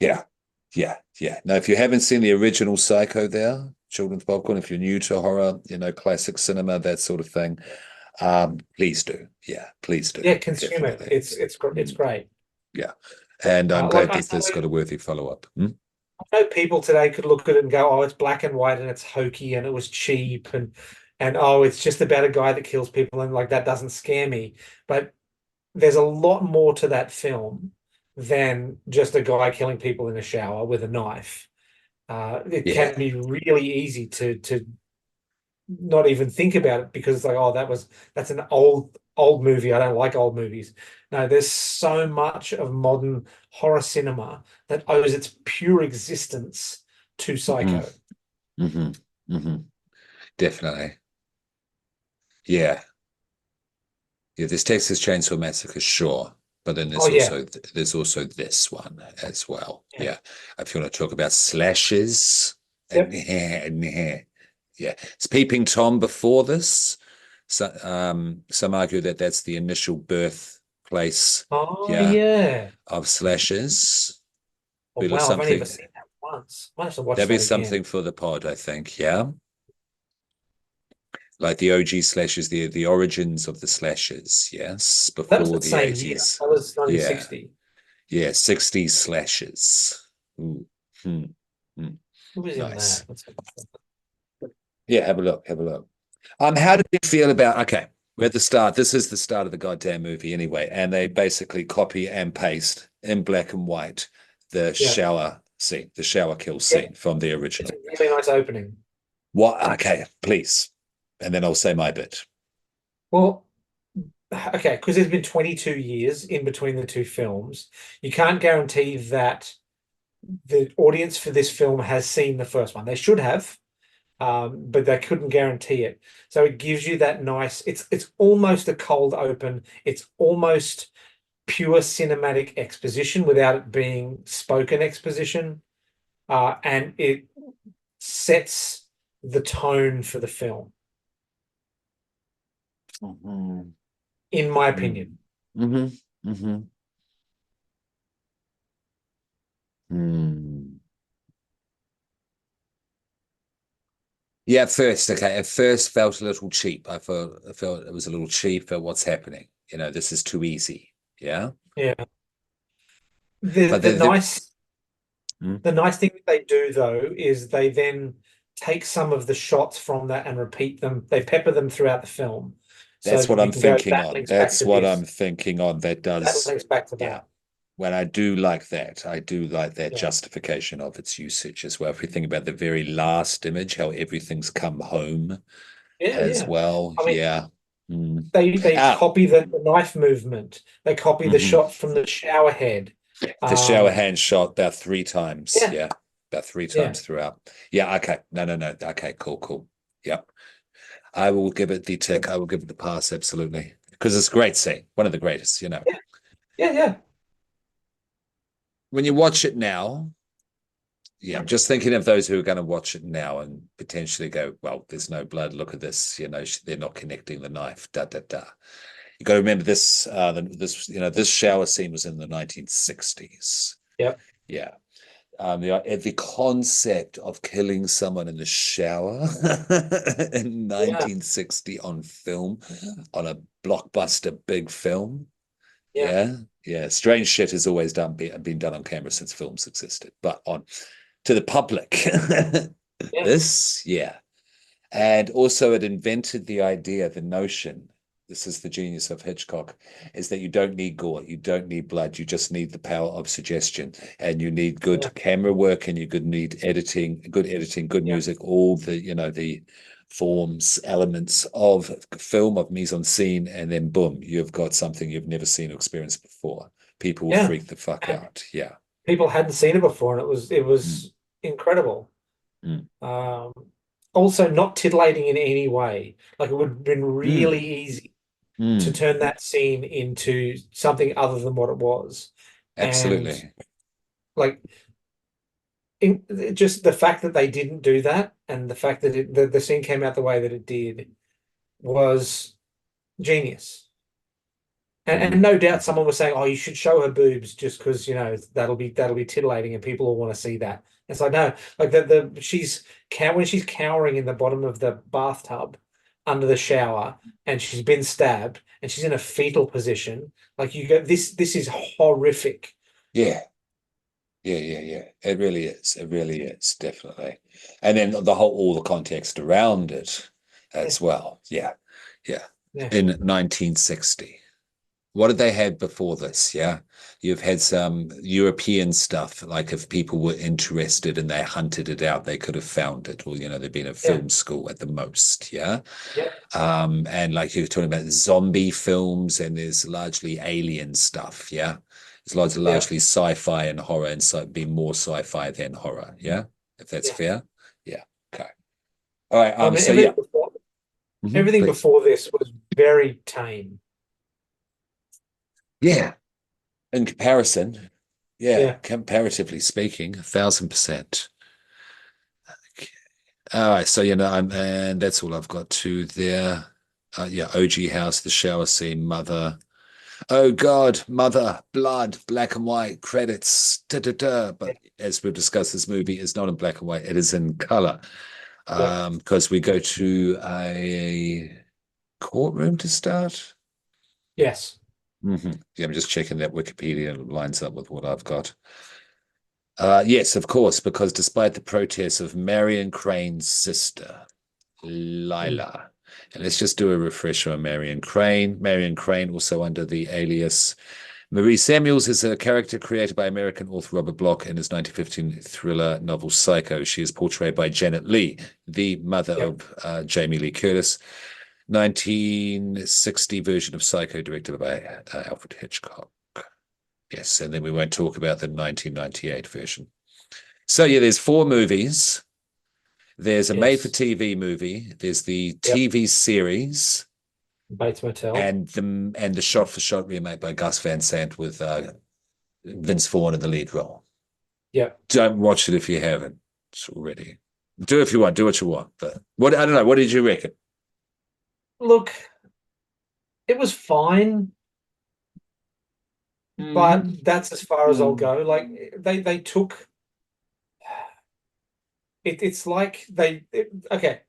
Yeah, yeah, yeah. Now, if you haven't seen the original Psycho there, Children's Popcorn, if you're new to horror, classic cinema, that sort of thing, please do. Yeah, please do. Yeah, consume it. Definitely. It's Mm, great. yeah. And I'm Like glad I that this got a worthy follow-up. know people today could look at it and go, "Oh, it's black and white and it's hokey and it was cheap and oh, it's just about a guy that kills people and like that doesn't scare me." But there's a lot more to that film than just a guy killing people in a shower with a knife. It Yeah. can be really easy to not even think about it because it's like, oh, that's an old movie. I don't like old movies. No, there's so much of modern horror cinema that owes its pure existence to hmm Psycho. hmm hmm Definitely. Yeah. Yeah, there's Texas Chainsaw Massacre, sure, but then Oh yeah, there's also this one as well. yeah, Yeah, if you want to talk about slashes, and yep, yeah, it's Peeping Tom before this. So, some argue that that's the initial birth birthplace, Oh yeah, yeah. of slashers. Oh Bit of wow, I've only ever something. seen that once. Might have to watch That'd be that again. something for the pod, I think. Yeah, like the OG slashers, the origins of the slashers. Yes, That was before the the same year. 80s. That was Yeah, 1960. yeah, 60s slashers. Ooh. Hmm. Hmm. Who was in that? Nice. Yeah, have a look. Have a look. How did you feel about? Okay, we're at the start. This is the start of the goddamn movie anyway, and they basically copy and paste in black and white the Yeah. shower scene, the shower kill Yeah. scene from the It's a original. really nice opening. What? Okay, please, and then I'll say my bit. Well, okay, because there's been 22 years in between the two films. You can't guarantee that the audience for this film has seen the first one. They should have, but they couldn't guarantee it. So it gives you that nice. It's almost a cold open. It's almost pure cinematic exposition without it being spoken exposition, and it sets the tone for the film, Mhm. in my Mm. opinion. Mhm. Mhm. Mm. Yeah, at first, okay. At first felt a little cheap. I felt it was a little cheap for what's happening. This is too easy. Yeah. Yeah. The But the nice Mm. the nice thing that they do though is they then take some of the shots from that and repeat them. They pepper them throughout the film. So That's what you I'm can go, thinking that on. links back That's to what I'm this, thinking on. That that does, links back to yeah. that. Well, I do like that. I do like that Yeah. justification of its usage as well. If we think about the very last image, how everything's come home Yeah, as yeah. well. I mean, Yeah. Mm. they Ah, copy the knife movement. They copy the mhm. shot from the shower head. The shower Um, hand shot about 3 times. yeah, Yeah. About three yeah, times throughout. Yeah. Okay. No, no, no. Okay. Cool. Cool. Yep. I will give it the tick. I will give it the pass. Absolutely. Because it's a great scene. One of the greatest. yeah, yeah, yeah. When you watch it now, yeah, I'm just thinking of those who are going to watch it now and potentially go, well, there's no blood. Look at this. They're not connecting the knife. Da da da. You got to remember this. This shower scene was in the 1960s. Yep. Yeah. The concept of killing someone in the shower in Yeah, 1960 on film, on a blockbuster big film. yeah, Yeah. Yeah. Strange shit has always been done on camera since films existed, but on to the public. yeah, This, yeah. And also, it invented the idea, the notion. This is the genius of Hitchcock, is that you don't need gore, you don't need blood, you just need the power of suggestion, and you need yeah, good camera work, and you could need editing, good yeah, music, all the forms, elements of film, of mise en scene, and then boom, you've got something you've never seen or experienced before. People will yeah. freak the fuck And out. Yeah. people hadn't seen it before, and it Mm, was incredible. mm, Um, Also not titillating in any way. Like it would have been mm, really easy to mm. turn that scene into something other than what it was. And Absolutely. like just the fact that they didn't do that and the fact that the scene came out the way that it did was genius. And Mhm, no doubt mhm. someone was saying, "Oh, you should show her boobs just because that'll be titillating and people will want to see that." It's like no, like the she's when she's cowering in the bottom of the bathtub under the shower and she's been stabbed and she's in a fetal position. Like you go, this is horrific. Yeah, yeah, yeah, yeah. It really is. It really is, definitely. And then all the context around it Yeah, as well. Yeah, yeah. yeah, In 1960. What did they had before this? Yeah. You've had some European stuff, like if people were interested and they hunted it out, they could have found it, or they've been at yeah, film school at the most. Yeah. yeah, And like you're talking about zombie films, and there's largely alien stuff. Yeah. It's yeah. largely sci-fi and horror, and so be more sci-fi than horror. Yeah. If that's Yeah. fair. Yeah. Okay. All right. I mean, So yeah. everything Please. before this was very tame. Yeah. In comparison, yeah, Yeah, comparatively speaking, 1,000%. Okay. All right, so and that's all I've got to there. Yeah, OG house, the shower scene, mother. Oh God, mother, blood, black and white, credits, da, da, da. But as we've discussed, this movie is not in black and white, it is in color. Yeah. Because we go to a courtroom to start. Yes. Yeah, I'm just checking that Wikipedia lines up with what I've got. Yes, of course, because despite the protests of Marion Crane's sister, Mm. Lila, and let's just do a refresher on Marion Crane. Marion Crane, also under the alias Marie Samuels, is a character created by American author Robert Bloch in his 1915 thriller novel Psycho. She is portrayed by Janet Leigh, the mother Yep. of Jamie Lee Curtis. 1960 version of Psycho, directed by Alfred Hitchcock. Yes, and then we won't talk about the 1998 version. So yeah, there's four movies. There's a Yes. made-for-TV movie. There's the Yep. TV series, Bates Motel. and the shot-for-shot remake by Gus Van Sant with Vince Vaughn in the lead role. Yep. Don't watch it if you haven't already. Do it if you want. Do what you want. But what I don't know. What did you reckon? Look, it was fine, but Mm-hmm. that's as far as I'll go. Like they took it. It's like okay.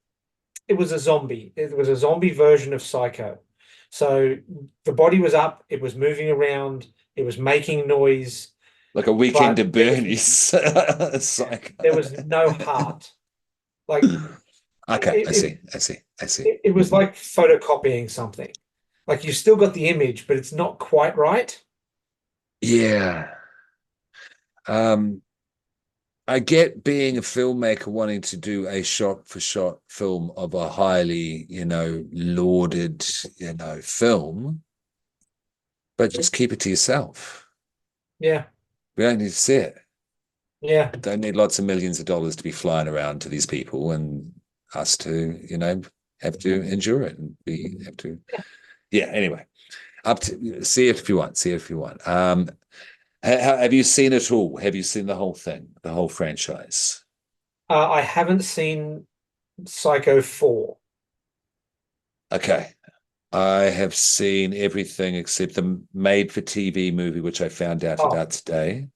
It was a zombie. It was a zombie version of Psycho. So the body was up. It was moving around. It was making noise, Like a weekend but at Bernie's. It's like there was no heart. Like okay, I it, see, I see, I see. it was like photocopying something. Like you still got the image, but it's not quite right. Yeah. Um, I get being a filmmaker wanting to do a shot for shot film of a highly, lauded, film, but just keep it to yourself. Yeah, We don't need to see it. yeah, Don't need lots of millions of dollars to be flying around to these people and us to, have to endure it and be have to. Yeah. Anyway, up to see it if you want. See it if you want. Have you seen it all? Have you seen the whole thing, the whole franchise? I haven't seen Psycho 4. Okay. I have seen everything except the made for TV movie, which I found out Oh, about today.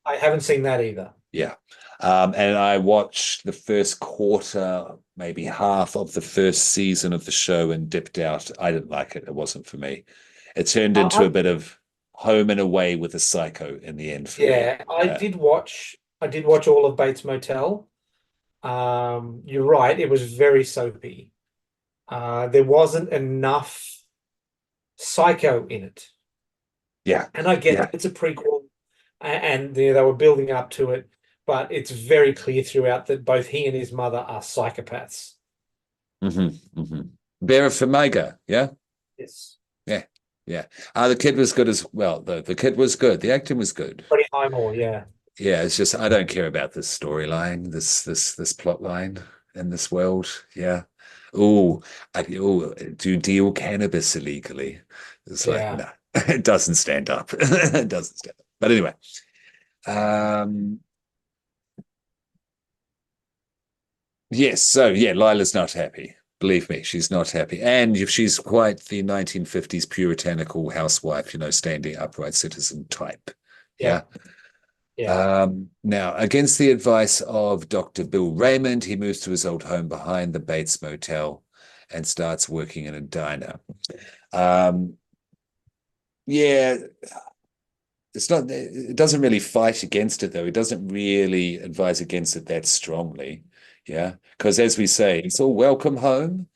I haven't seen that either. Yeah. And I watched the first quarter, maybe half of the first season of the show and dipped out. I didn't like it. It wasn't for me. It turned into a I bit of home and away with a psycho in the end for me. Yeah, I did watch all of Bates Motel. You're right, it was very soapy. There wasn't enough psycho in it. Yeah. And I get Yeah. it, it's a prequel and they were building up to it, but it's very clear throughout that both he and his mother are psychopaths. Vera Farmiga. Yeah. Yes. Yeah. Yeah. The kid was good as well. The kid was good. The acting was good. Freddie Highmore, yeah. Yeah, it's just I don't care about this storyline, this plot line in this world. Yeah. Do you deal cannabis illegally? It's like, Yeah. no, it doesn't stand up. It doesn't stand up. But anyway, um, yes, so yeah, Lila's not happy. Believe me, she's not happy. And if she's quite the 1950s puritanical housewife, standing upright citizen type. Yeah. Yeah. Yeah. Now, against the advice of Dr. Bill Raymond, he moves to his old home behind the Bates Motel and starts working in a diner. Um, yeah, it doesn't really fight against it, though. It doesn't really advise against it that strongly. Yeah, because as we say, it's all welcome home.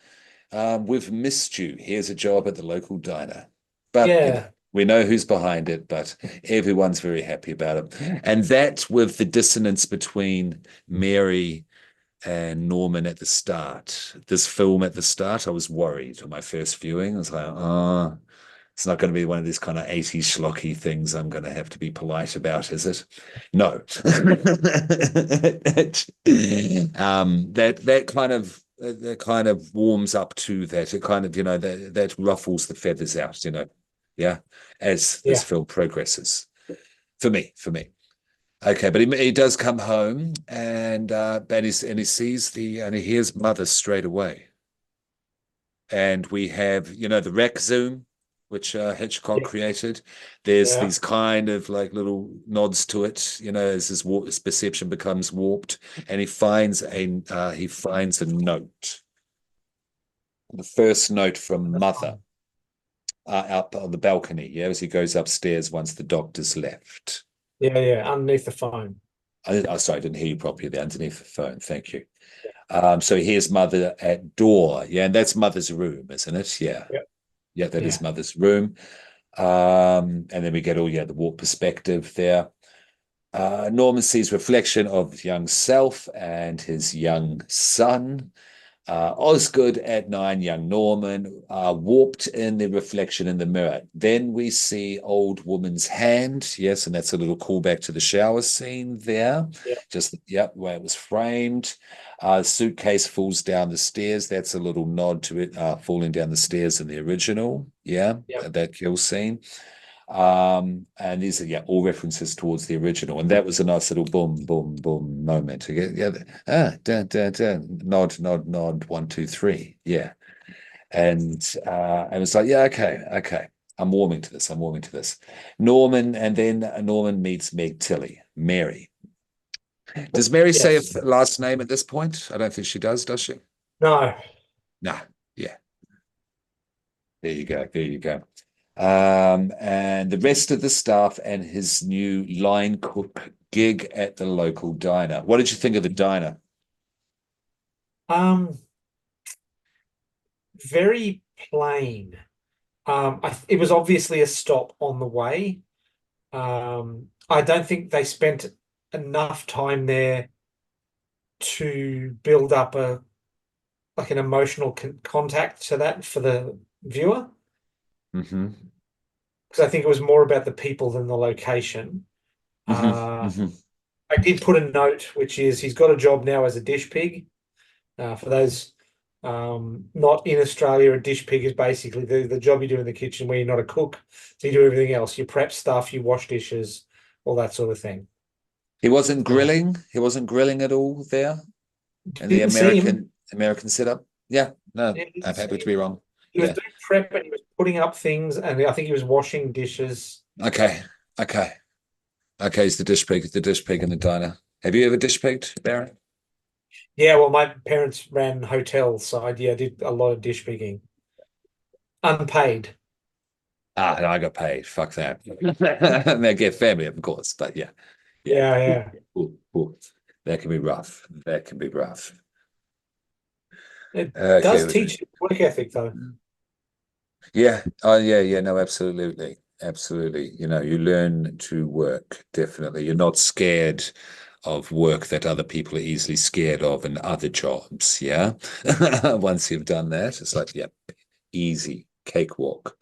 We've missed you. Here's a job at the local diner. But, Yeah. we know who's behind it, but everyone's very happy about it. And that with the dissonance between Mary and Norman at the start. This film at the start, I was worried on my first viewing. I was like, oh, it's not going to be one of these kind of 80s schlocky things I'm going to have to be polite about, is it? No. That kind of warms up to that. It kind of, that ruffles the feathers out, yeah, as this Yeah. film progresses. For me. Okay, but he does come home and he sees and he hears mother straight away. And we have, the rec zoom. which Hitchcock Yeah, created. There's yeah, these kind of like little nods to it, as his perception becomes warped, and he finds a note, the first note from that's Mother, fine. up on the balcony. Yeah, as he goes upstairs once the doctor's left. Yeah, yeah, underneath the phone. Sorry, I didn't hear you properly there underneath the phone. Thank you. So here's Mother at door. Yeah, and that's Mother's room, isn't it? Yeah. Yeah, Yeah, that is yeah, Mother's room. And then we get the warp perspective there. Norman sees reflection of young self and his young son. Osgood at 9, young Norman, warped in the reflection in the mirror. Then we see old woman's hand. Yes, and that's a little callback to the shower scene there. yeah, Just, yep, where it was framed. Suitcase falls down the stairs. That's a little nod to it falling down the stairs in the original. Yeah, yeah, that kill scene. And these are all references towards the original, and that was a nice little boom, boom, boom moment. Yeah, dun, dun, dun, nod, nod, nod, 1, 2, 3, yeah, and it was like, yeah, okay, okay, I'm warming to this. I'm warming to this. Norman, and then Norman meets Meg Tilly, Mary. Does Mary say a yes. last name at this point? I don't think she does she? No, No. Yeah. There you go. There you go. And the rest of the staff and his new line cook gig at the local diner. What did you think of the diner? um, very plain. It was obviously a stop on the way. I don't think they spent enough time there to build up a like an emotional contact to that for the viewer, Mm-hmm. because I think it was more about the people than the location. Mm-hmm. Uh, Mm-hmm. I did put a note, which is he's got a job now as a dish pig. For those not in Australia, a dish pig is basically the job you do in the kitchen where you're not a cook. So you do everything else. You prep stuff, you wash dishes, all that sort of thing. He wasn't Uh, grilling. He wasn't grilling at all there in the didn't see him. American setup. Yeah, no, Yeah, didn't I'm see happy to him. be wrong. He was Yeah. doing prep and he was putting up things, and I think he was washing dishes. Okay. Okay. Okay. He's the dish pig in the diner. Have you ever dish pigged, Baron? Yeah, well, my parents ran hotels, so I did a lot of dish pigging, unpaid. No, I got paid. Fuck that. They get family, of course, but yeah. Yeah. Yeah, yeah. Ooh, ooh. That can be rough. That can be rough. It Okay. does teach work ethic, though. Yeah. Oh, yeah. Yeah. No, absolutely. Absolutely. You learn to work, definitely. You're not scared of work that other people are easily scared of in other jobs. Yeah. Once you've done that, it's like, yeah, easy, cakewalk.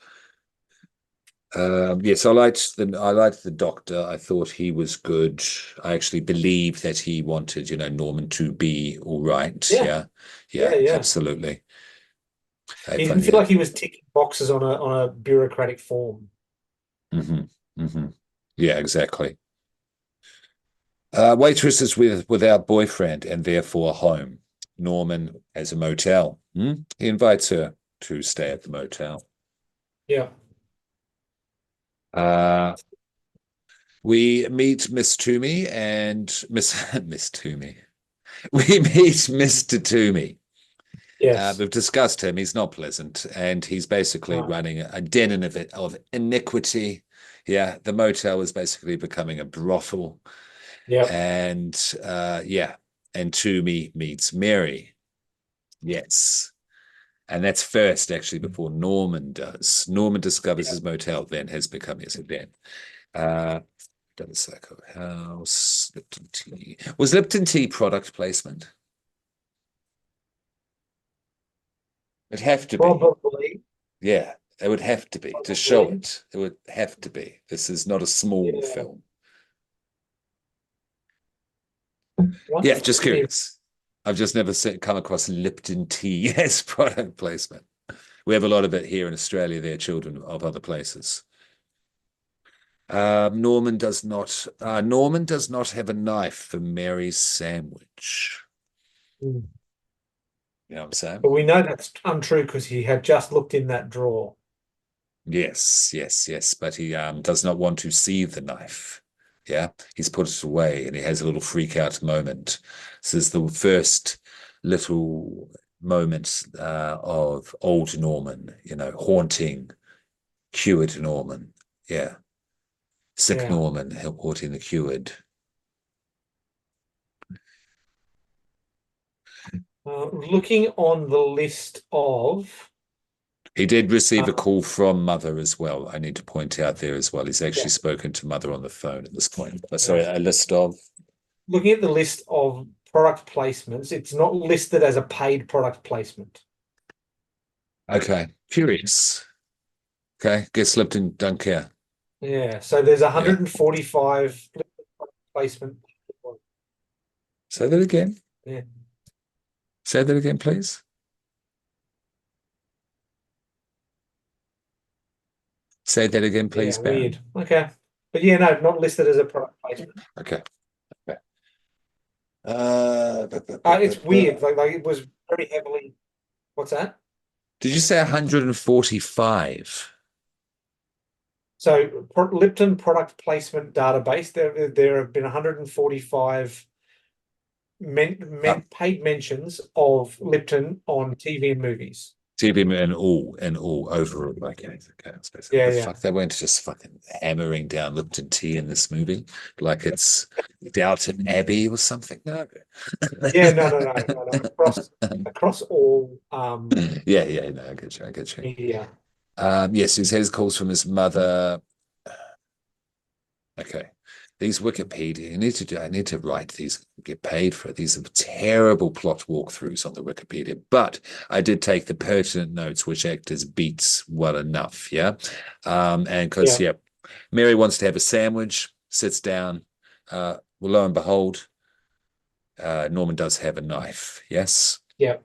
Yes, I liked the doctor. I thought he was good. I actually believed that he wanted, Norman to be all right. Yeah, Yeah, yeah, yeah, yeah. absolutely. He didn't feel Yeah. like he was ticking boxes on a bureaucratic form. Hmm. Hmm. Yeah, exactly. Waitress is without boyfriend and therefore home. Norman has a motel. He invites her to stay at the motel. Yeah, Uh, we meet Miss Toomey and Miss Miss Toomey. We meet Mr. Toomey. yes. We've discussed him. He's not pleasant, and he's basically No. running a den of iniquity. Yeah, the motel is basically becoming a brothel, Yeah, and yeah, and Toomey meets Mary. Yes, and that's first actually before Norman does. Norman discovers yeah. his motel, then has become his den. Uh, Double Psycho House, Lipton Tea. Was Lipton Tea product placement? It'd have to be. Probably, Yeah, it would have to be to show probably. it. It would have to be. This is not a small Yeah. film. Wonder Yeah, if there's just any. curious. I've just never come across Lipton tea as product placement. We have a lot of it here in Australia. They're children of other places. Norman does not. Norman does not have a knife for Mary's sandwich. Mm. You know what I'm saying? But we know that's untrue because he had just looked in that drawer. Yes, yes, yes. But he does not want to see the knife. Yeah, he's put it away, and he has a little freak out moment. This is the first little moment of old Norman, haunting, cured Norman. Yeah, sick Yeah. Norman haunting the cured. Looking on the list of He did receive a uh, call from Mother as well. I need to point out there as well. He's yeah, actually spoken to Mother on the phone at this point. yeah. Sorry, a list of. Looking at the list of product placements, it's not listed as a paid product placement. Okay, curious. Okay, get slipped in, don't care. Yeah, so there's Yeah. 145 placement. Say that again. Yeah, Say that again, please. Say that again, yeah, please, weird. Baron. Okay, but yeah, no, not listed as a product placement. Okay. Okay. It's weird. Like it was very heavily. What's that? Did you say 145? So Lipton product placement database. There have been 145 paid mentions of Lipton on TV and movies. TV and all over. Okay, okay. I suppose Yeah, the yeah, fuck they weren't just fucking hammering down Lipton tea in this movie like it's Downton Abbey or something. No. yeah. No, no, no, no, no. Across all Yeah, yeah, no, I get you, I get you. media. Yes, he's had his calls from his mother. Okay. These Wikipedia, I need to write these, get paid for it. These are terrible plot walkthroughs on the Wikipedia, but I did take the pertinent notes, which act as beats well enough. Yeah. And because, Yeah, yeah, Mary wants to have a sandwich, sits down. Well, lo and behold, Norman does have a knife. Yes. yeah,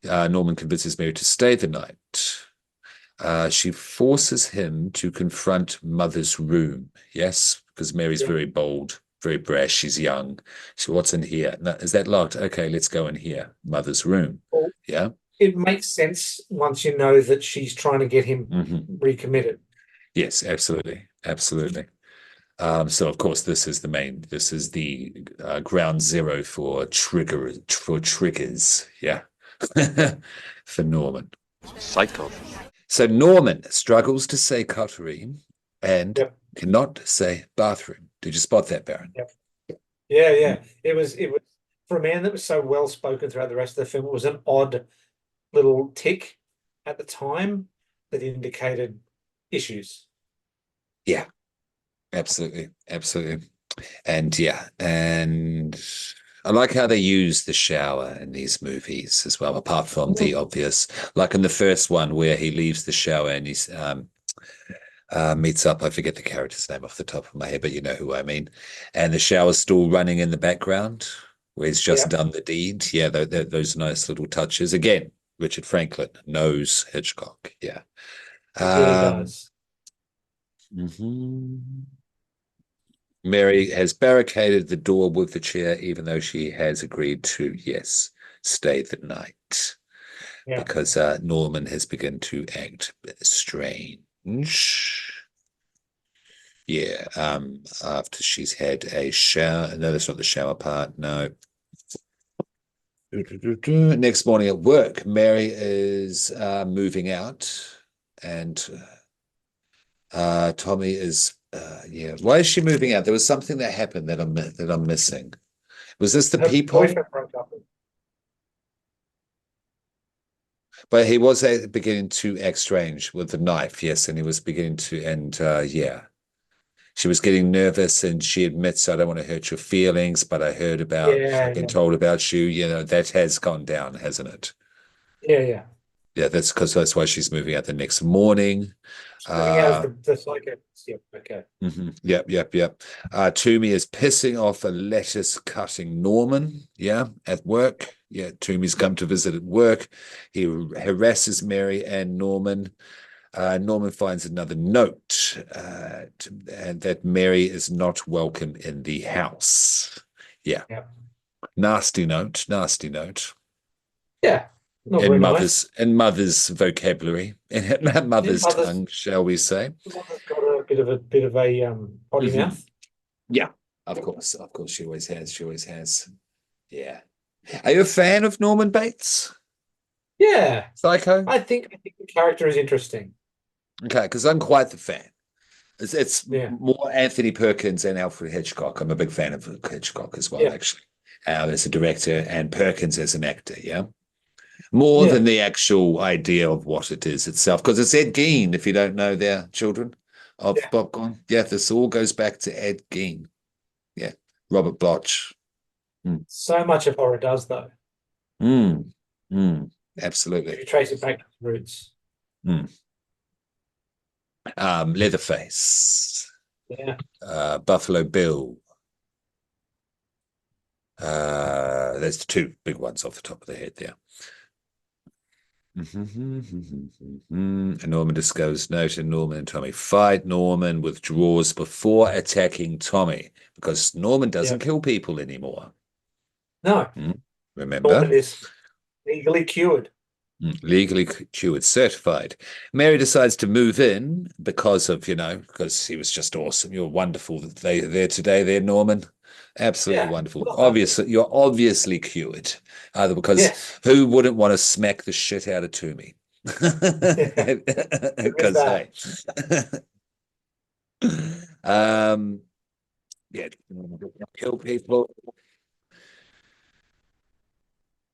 Norman convinces Mary to stay the night. She forces him to confront Mother's room. Yes, because Mary's yeah. very bold, very brash. She's young. So what's in here? No, is that locked? Okay, let's go in here. Mother's room. Well, Yeah. it makes sense once you know that she's trying to get him Hmm. recommitted. Yes, absolutely, absolutely. So of course, this is the ground zero for triggers. Yeah, for Norman. Psycho. So Norman struggles to say cutlery and Yep, cannot say bathroom. Did you spot that, Baron? yep. Yeah, yeah. It was for a man that was so well spoken throughout the rest of the film, it was an odd little tick at the time that indicated issues. Yeah, absolutely, absolutely. And yeah, and I like how they use the shower in these movies as well, apart from the Mhm. obvious, like in the first one where he leaves the shower and he's meets up. I forget the character's name off the top of my head, but you know who I mean. And the shower's still running in the background where he's just Yeah, done the deed. Yeah, those nice little touches. Again, Richard Franklin knows Hitchcock. Yeah. he really Um, does. mhm. Mary has barricaded the door with the chair, even though she has agreed to, yes, stay the night Yeah. because Norman has begun to act strange. Yeah, after she's had a shower. No, that's not the shower part. No. Next morning at work, Mary is moving out, and Tommy is. Yeah, why is she moving out? There was something that happened that I'm missing. Was this the Her people? boyfriend broke up. But he was beginning to act strange with the knife, yes, and he was beginning to, and yeah, she was getting nervous, and she admits, "I don't want to hurt your feelings, but I heard about, Yeah, I've been yeah, told about you." That has gone down, hasn't it? yeah, yeah. Yeah, that's why she's moving out the next morning. Moving out as Uh, the psycho. Yep. Okay. yep, yep, yep. Toomey is pissing off a lettuce cutting Norman. Yeah, at work. Yeah, Toomey's come to visit at work. He harasses Mary and Norman. Norman finds another note, and that Mary is not welcome in the house. Yeah, Yeah. nasty note, nasty note. Yeah. not very nice. in mother's vocabulary, in Yeah, mother's tongue, shall we say? mother's got a bit of a potty Hmm. mouth. Yeah, of course, she always has. She always has. Yeah. Are you a fan of Norman Bates? Yeah, Psycho? I think the character is interesting. Okay, because I'm quite the fan. It's Yeah, more Anthony Perkins and Alfred Hitchcock. I'm a big fan of Hitchcock as well, yeah, actually, as a director and Perkins as an actor. Yeah, more yeah. than the actual idea of what it is itself, because it's Ed Gein. If you don't know, their children of Yeah. popcorn. Yeah, this all goes back to Ed Gein. Yeah, Robert Bloch. Mm. So much of horror does though. Mm. If Absolutely. you trace it back to its roots. Mm. Leatherface, Yeah, Buffalo Bill. There's the two big ones off the top of the head there. And Norman discovers note and Norman and Tommy fight. Norman withdraws before attacking Tommy because Norman yeah. doesn't kill people anymore. No, Remember? Norman is legally cured. Legally cured, certified. Mary decides to move in because of, because he was just awesome. You're wonderful that they're there today, there, Norman. Absolutely Yeah, wonderful. well done. Obviously, you're obviously cured. Either because Yes, who wouldn't want to smack the shit out of Toomey? yeah. With Because that, hey, um, yeah, kill people.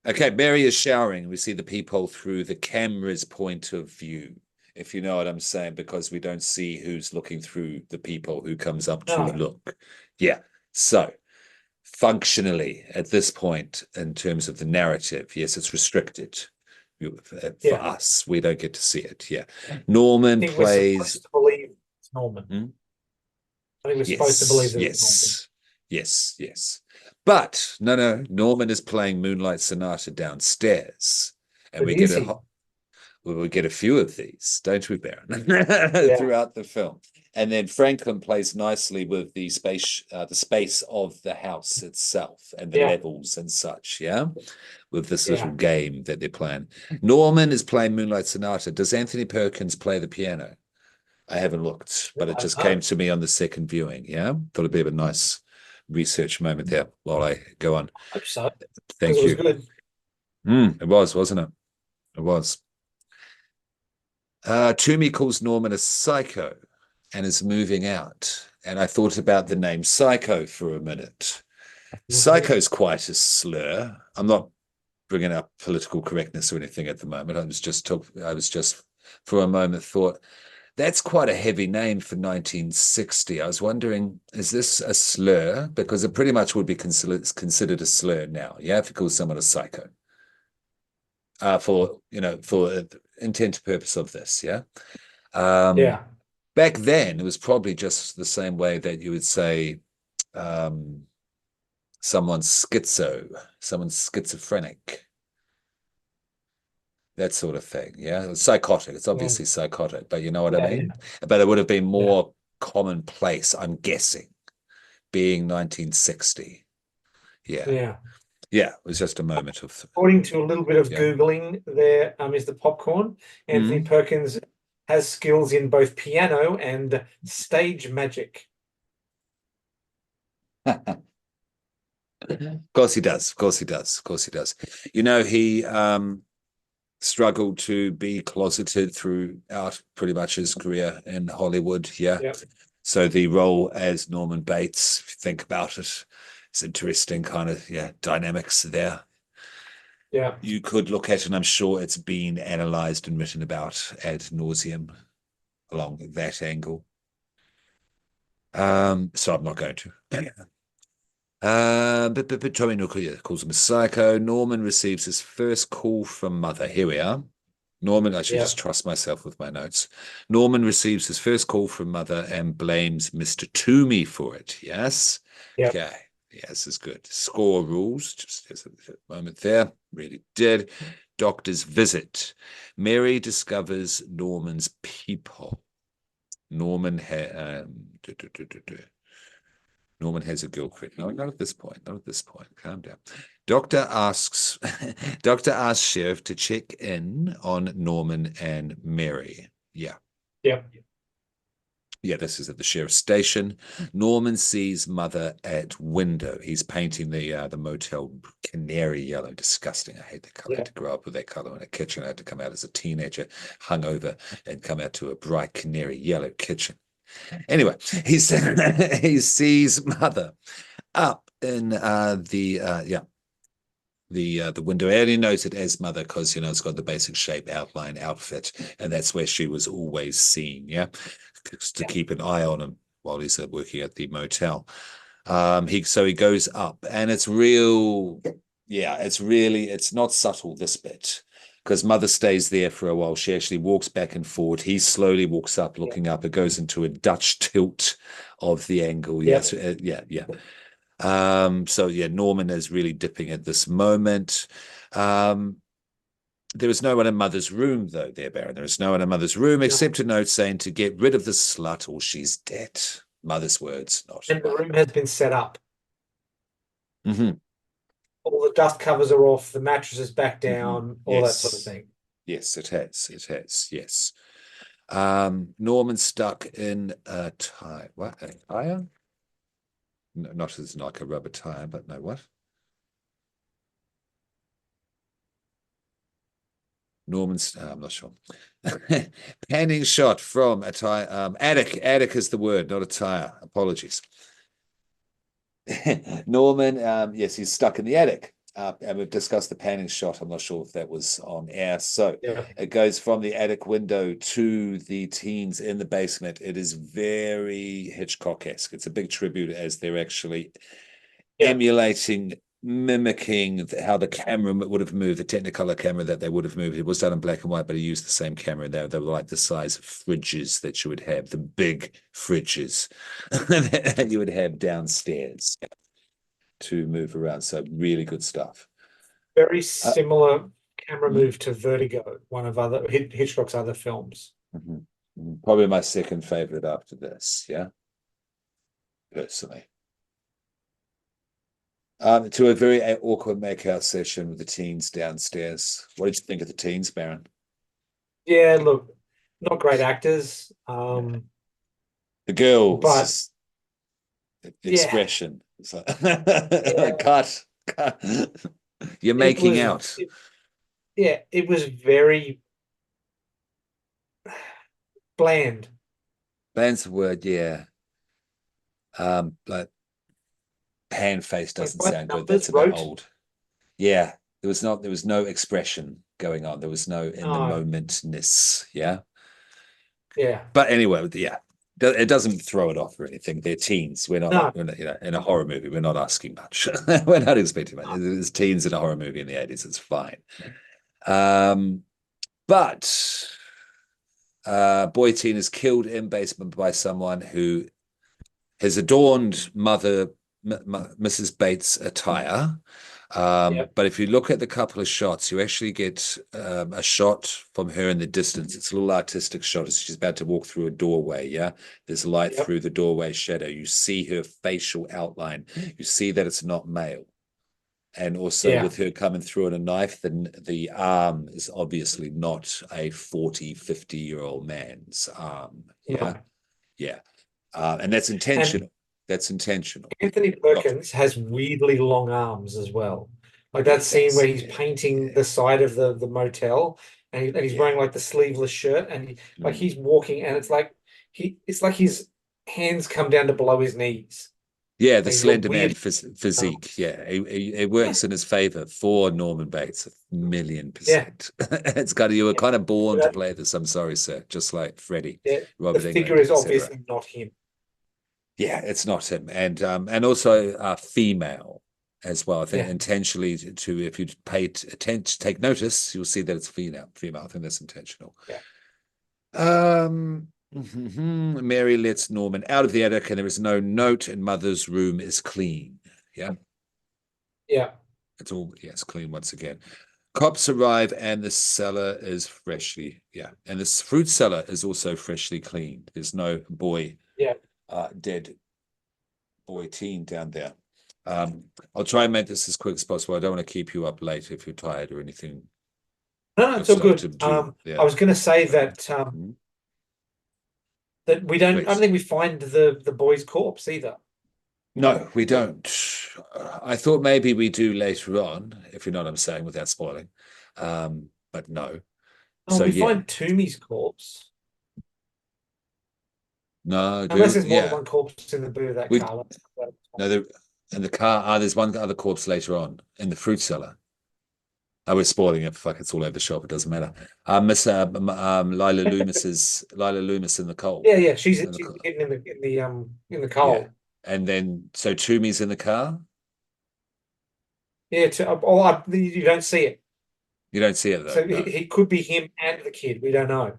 Okay, Mary is showering. We see the peephole through the camera's point of view, if you know what I'm saying, because we don't see who's looking through the peephole, who comes up to no, look. Yeah. So functionally, at this point, in terms of the narrative, yes, it's restricted. For yeah. us, we don't get to see it. Yeah. I Norman think we're plays. supposed to believe it's Norman. Hmm? I think we're supposed to believe Yes, that it's Norman. yes, yes, yes. But no, Norman is playing Moonlight Sonata downstairs, and But we get is a he? we get a few of these, don't we, Baron, Yeah, throughout the film. And then Franklin plays nicely with the space of the house itself and the yeah, levels and such. Yeah, with this little yeah. game that they're playing. Norman is playing Moonlight Sonata. Does Anthony Perkins play the piano? I haven't looked, but it I don't just came know. to me on the second viewing. Yeah, thought it'd be a nice research moment there while I go on. I hope so, because it Thank was you. good. It was, wasn't it? It was. Toomey calls Norman a psycho and is moving out. And I thought about the name psycho for a minute. Mhm. Psycho's quite a slur. I'm not bringing up political correctness or anything at the moment. I was just for a moment thought that's quite a heavy name for 1960. I was wondering, is this a slur? Because it pretty much would be considered a slur now. Yeah, if you call someone a psycho. For intent purpose of this, yeah. Um, Yeah, Back then, it was probably just the same way that you would say um, someone's schizophrenic, that sort of thing. Yeah, it's psychotic. It's yeah, obviously psychotic, but you know what I yeah, mean? yeah, But it would have been yeah. more commonplace, I'm guessing, being 1960. Yeah, Yeah. yeah, it was just a moment of, According to a little bit of yeah. Googling, there is the popcorn. Anthony Mm. Perkins has skills in both piano and stage magic. Of course he does. Of course he does. Of course he does. He struggled to be closeted throughout pretty much his career in Hollywood. Yeah. Yeah, So the role as Norman Bates, if you think about it, it's interesting kind of dynamics there. yeah. You could look at, and I'm sure it's been analysed and written about ad nauseum along that angle. So I'm not going to. But Tommy Nuclear calls him a psycho. Norman receives his first call from mother. Here we are. Norman, I should Yeah, just trust myself with my notes. Norman receives his first call from mother and blames Mr. Toomey for it. Yes. yeah, Okay. Yes, is good. Score rules. Just there's a moment there. Really did. Doctor's visit. Mary discovers Norman's peephole. Norman Norman has a girl credit. No, not at this point. Not at this point. Calm down. Doctor asks Doctor asks Sheriff to check in on Norman and Mary. Yeah. Yep. Yeah, this is at the sheriff's station. Norman sees mother at window. He's painting the motel canary yellow. Disgusting. I hate that color. I had to grow up with that color in a kitchen. I had to come out as a teenager, hungover, and come out to a bright canary yellow kitchen. Anyway, he sees mother up in the window. I only knows it as mother because it's got the basic shape, outline, outfit, and that's where she was always seen. Yeah, just to keep an eye on him while he's working at the motel. He goes up, and it's real. Yeah, it's not subtle, this bit, because mother stays there for a while. She actually walks back and forward. He slowly walks up, looking up. It goes into a Dutch tilt of the angle. Yes, yeah. Norman is really dipping at this moment. There is no one in mother's room, though, there, Baron. There is no one in mother's room except a note saying to get rid of the slut or she's dead. Mother's words, not And the mine. room has been set up. Mm-hmm. All the dust covers are off, the mattress is back down, all that sort of thing. Yes, it has. It has, yes. Norman's stuck in a tire. What? A tire? No, not as like a rubber tire, but no, what? Norman's, I'm not sure. Panning shot from a tire. Attic. Attic is the word, not a tire. Apologies. Norman, yes, he's stuck in the attic. And we've discussed the panning shot. I'm not sure if that was on air. So it goes from the attic window to the teens in the basement. It is very Hitchcock-esque. It's a big tribute as they're actually emulating, mimicking how the camera would have moved, the Technicolor camera that they would have moved. It was done in black and white, but he used the same camera. They were like the size of fridges that you would have, the big fridges that you would have downstairs to move around. So really good stuff. Very similar camera move to Vertigo, one of Hitchcock's other films. Probably my second favorite after this, yeah, personally. To a very awkward makeout session with the teens downstairs. What did you think of the teens, Baron? Yeah, look, not great actors. The girls, but the expression. Like, cut. You're making out. It was very bland. Bland's the word, yeah. Like pan face doesn't sound good. That's a bit old. Yeah, there was no expression going on. There was no in the momentness. Yeah. But anyway, yeah, it doesn't throw it off or anything. They're teens. We're not in a horror movie. We're not asking much. We're not expecting much. There's teens in a horror movie in the 80s. It's fine. But boy teen is killed in basement by someone who has adorned Mrs. Bates' attire. But if you look at the couple of shots, you actually get a shot from her in the distance. It's a little artistic shot as she's about to walk through a doorway. Yeah, there's light through the doorway shadow. You see her facial outline. You see that it's not male. And also with her coming through on a knife, then the arm is obviously not a 40, 50-year-old man's arm. Yeah. And that's intentional. That's intentional. Anthony Perkins has weirdly long arms as well. Like that scene where he's painting the side of the motel and he's wearing like the sleeveless shirt and he's walking and it's like his hands come down to below his knees. Yeah, the slender man physique. Yeah, it works in his favor for Norman Bates 1,000,000%. It's got you were kind of born to play this. I'm sorry, sir. Just like Freddie. Robert the figure is obviously not him. Yeah, it's not him, and also female as well. I think intentionally if you pay attention, take notice, you'll see that it's female. I think that's intentional. Mary lets Norman out of the attic, and there is no note, and mother's room is clean. Yeah. It's all it's clean once again. Cops arrive, and the cellar is freshly and this fruit cellar is also freshly cleaned. There's no dead boy teen down there. I'll try and make this as quick as possible. I don't want to keep you up late if you're tired or anything. No, Got it's all stuff to good. do. I Yeah, was going to say that Mhm. that we don't. I don't Please. think we find the boy's corpse either. No, we don't. I thought maybe we do later on, if you know what I'm saying, without spoiling. But no. Oh, So we yeah, find Toomey's corpse, no, unless do there's more than yeah. one corpse in the boot of that We car. no, in the car. There's one other corpse later on in the fruit cellar. I was spoiling it. Fuck, it's all over the shop. It doesn't matter. Miss Lila Loomis in the coal. Yeah, yeah, she's In the, she's co- hidden in the yeah, coal. and then so Toomey's in the car. Yeah, you don't see it, You don't see it though. so he, No. he could be him and the kid. We don't know.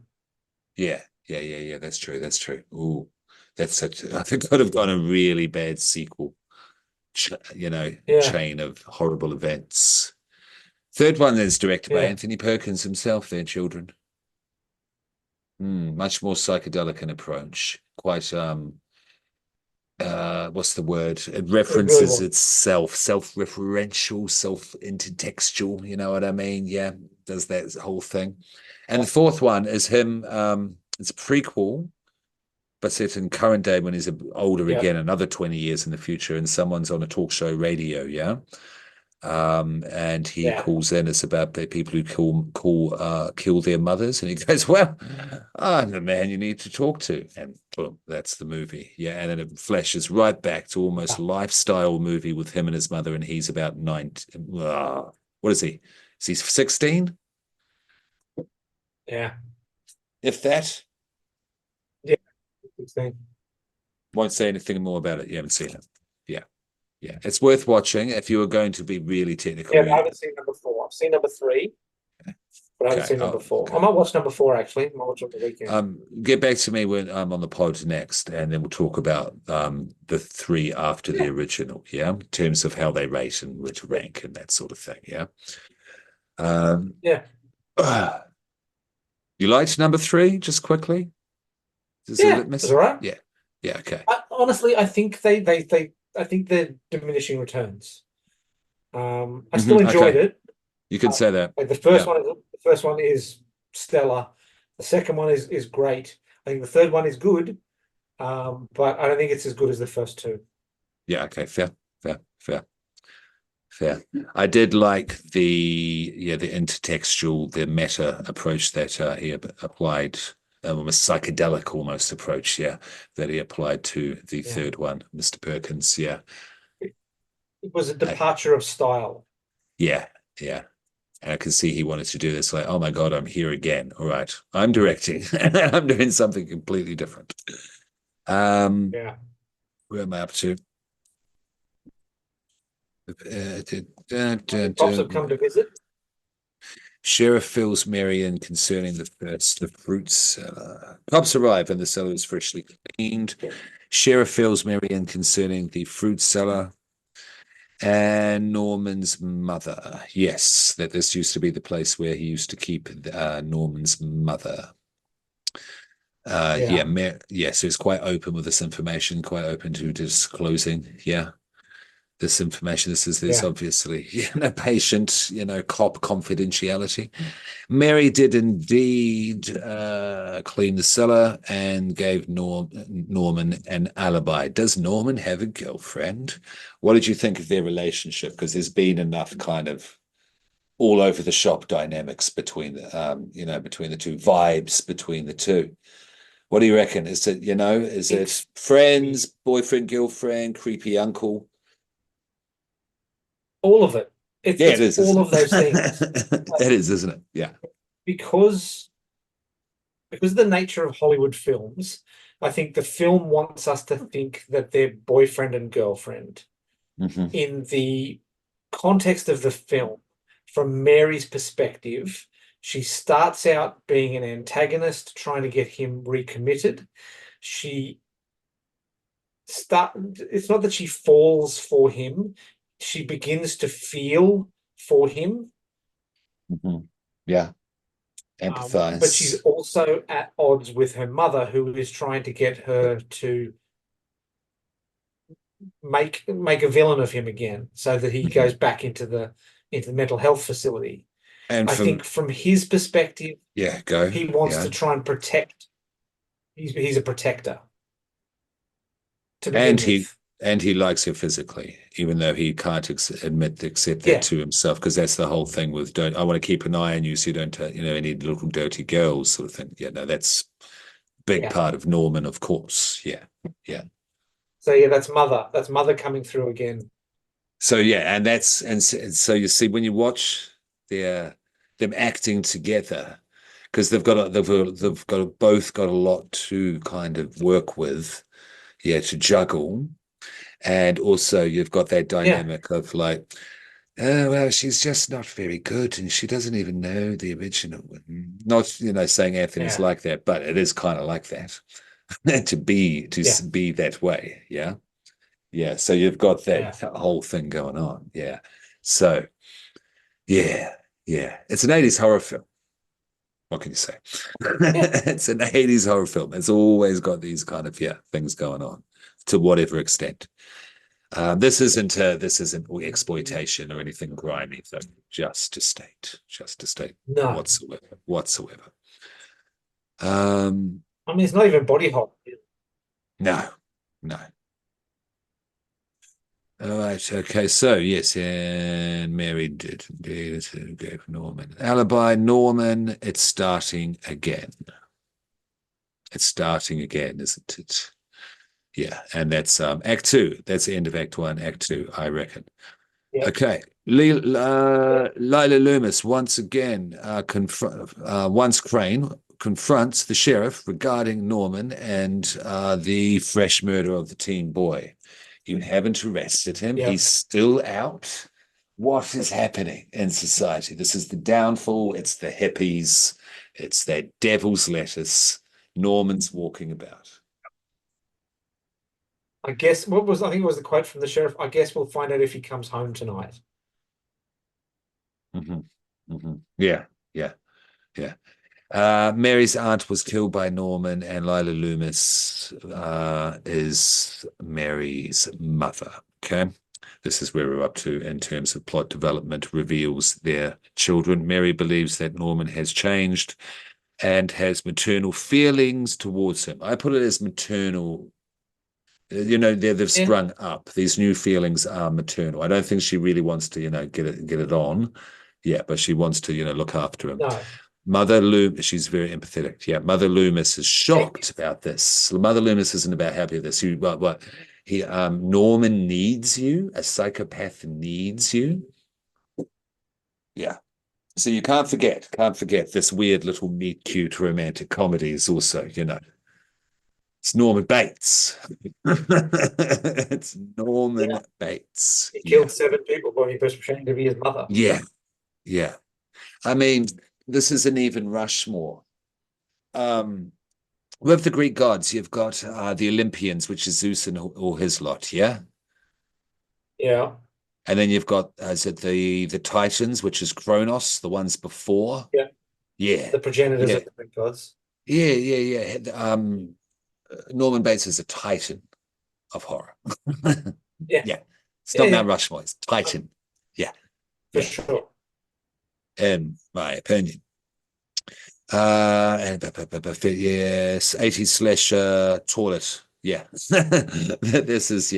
Yeah. That's true. That's true. Ooh, that's such. I think could have gone a really bad sequel. Yeah, Chain of horrible events. Third one is directed by yeah, Anthony Perkins himself. Their children. Much more psychedelic in approach. Quite what's the word? It it really references was. itself, self-referential, self-intertextual, you know what I mean? Yeah, does that whole thing. And the fourth one is him, it's a prequel, but set in current day when he's older Yeah, again, another 20 years in the future, and someone's on a talk show radio, yeah. And he yeah. calls in. It's about the people who kill their mothers, and he goes, "Well, I'm the man you need to talk to," and boom, that's the movie. Yeah, and then it flashes right back to almost lifestyle movie with him and his mother, and he's about 9. What is he? Is he 16? Yeah, If that. yeah. 16. Won't say anything more about it. You haven't seen it. Yeah, yeah. It's worth watching if you are going to be really Yeah, technical. but I haven't seen number four. I've seen number three, but I haven't Okay. seen number Oh, four. I okay. might watch number four actually. I might watch on the weekend. Get back to me when I'm on the pod next, and then we'll talk about the three after the Yeah, original, yeah, in terms of how they rate and which rank and that sort of thing, yeah. Um, yeah, you liked number three, just quickly? Is it yeah. It's litmus? all right. Yeah, yeah, okay. Honestly, I think I think they're diminishing returns. I still enjoyed Okay, it. you can say that. Like Yeah, the first one is stellar. The second one is great. I think the third one is good, but I don't think it's as good as the first two. yeah, okay, fair, fair. Fair. I did like the intertextual, the meta approach that he applied, almost psychedelic almost approach, yeah, that he applied to the Yeah, third one, Mr. Perkins. Yeah, it was a I, departure of style. yeah, yeah. And I could see he wanted to do this, like, oh my God, I'm here again. All right, I'm directing. I'm doing something completely different. Um, Yeah, where am I up to? the cops have come to visit. Sheriff fills Mary in concerning the fruit cellar. Cops arrive and the cellar is freshly cleaned. Sheriff fills Mary in concerning the fruit cellar and Norman's mother. Yes, that this used to be the place where he used to keep Norman's mother. Yeah, So he's quite open with this information, quite open to disclosing. Yeah, this information. This yeah, obviously, patient, cop confidentiality. Mary did indeed clean the cellar and gave Norman an alibi. Does Norman have a girlfriend? What did you think of their relationship? Because there's been enough kind of all over the shop dynamics between between the two vibes between the two. What do you reckon? Is it it's friends, boyfriend, girlfriend, creepy uncle? all of it. It's Yeah, it it's is, all isn't of those things. it? Like, It is, isn't it? Yeah. because because of the nature of Hollywood films, I think the film wants us to think that they're boyfriend and girlfriend. Hmm. In the context of the film, from Mary's perspective, she starts out being an antagonist, trying to get him recommitted. She it's not that she falls for him, she begins to feel for him. Hmm. Yeah. But she's Empathize. also at odds with her mother, who is trying to get her to make a villain of him again, so that he Mhm. goes back into the mental health facility. And I think from from his perspective, yeah, go. he wants Yeah. to try and protect. He's a protector to And begin he with. and he likes her physically, even though he can't accept that Yeah, to himself, because that's the whole thing with don't I want to keep an eye on you so you don't any little dirty girls sort of thing. Yeah, no, that's a big yeah. part of Norman, of course. Yeah, yeah. So yeah, that's mother. That's mother coming through again. So yeah, and so you see when you watch their them acting together, because they've got both got a lot to kind of work with, yeah, to juggle. And also, you've got that Yeah, dynamic of like, oh, well, she's just not very good and she doesn't even know the original. Not, saying Anthony's yeah, like that, but it is kind of like that yeah, to be that way. Yeah. Yeah. So you've got yeah, that whole thing going on. Yeah. So, yeah. Yeah. It's an 80s horror film. What can you say? yeah. It's an 80s horror film. It's always got these kind of, yeah, things going on to whatever extent. This isn't exploitation or anything grimy, though. Just to state No, whatsoever. Um, I mean it's not even body horror. no, no. All right, okay. So yes, and Mary did indeed go for Norman. Alibi, Norman. It's starting again. It's starting again, isn't it? Yeah, and that's Act Two. That's the end of Act One. Act Two, I reckon. Yeah, Okay. Lila Loomis once again once Crane confronts the sheriff regarding Norman and the fresh murder of the teen boy. You haven't arrested him. yeah. He's still out. What is happening in society? This is the downfall. It's the hippies. It's that devil's lettuce. Norman's walking about. I guess I think it was the quote from the sheriff. I guess we'll find out if he comes home tonight. Yeah, yeah, yeah. Mary's aunt was killed by Norman, and Lila Loomis is Mary's mother. Okay. This is where we're up to in terms of plot development, reveals their children. Mary believes that Norman has changed and has maternal feelings towards him. I put it as maternal. They've Yeah. sprung up. These new feelings are maternal. I don't think she really wants to, get it on. Yeah, but she wants to, look after him. No. Mother Loomis, she's very empathetic. Yeah, Mother Loomis is Yeah. shocked about this. Mother Loomis isn't about happy with this. Norman needs you. A psychopath needs you. Yeah. So you can't forget this weird little meet cute romantic comedies also, It's Norman Bates. It's Norman Yeah. Bates. He Yeah. killed 7 people when he was pretending to be his mother. Yeah. Yeah. I mean, this is an even Rushmore. Um, with the Greek gods, you've got the Olympians, which is Zeus and all his lot, yeah. Yeah. And then you've got is it the Titans, which is Kronos, the ones before, Yeah. yeah, The progenitors yeah, of the Greek gods. yeah, yeah, yeah. Norman Bates is a Titan of horror. Yeah. Yeah, it's Yeah. not Yeah. Mount Rushmore; it's Titan. Yeah, For yeah, sure. in my opinion. Yes, 80s slasher toilet. Yeah. This is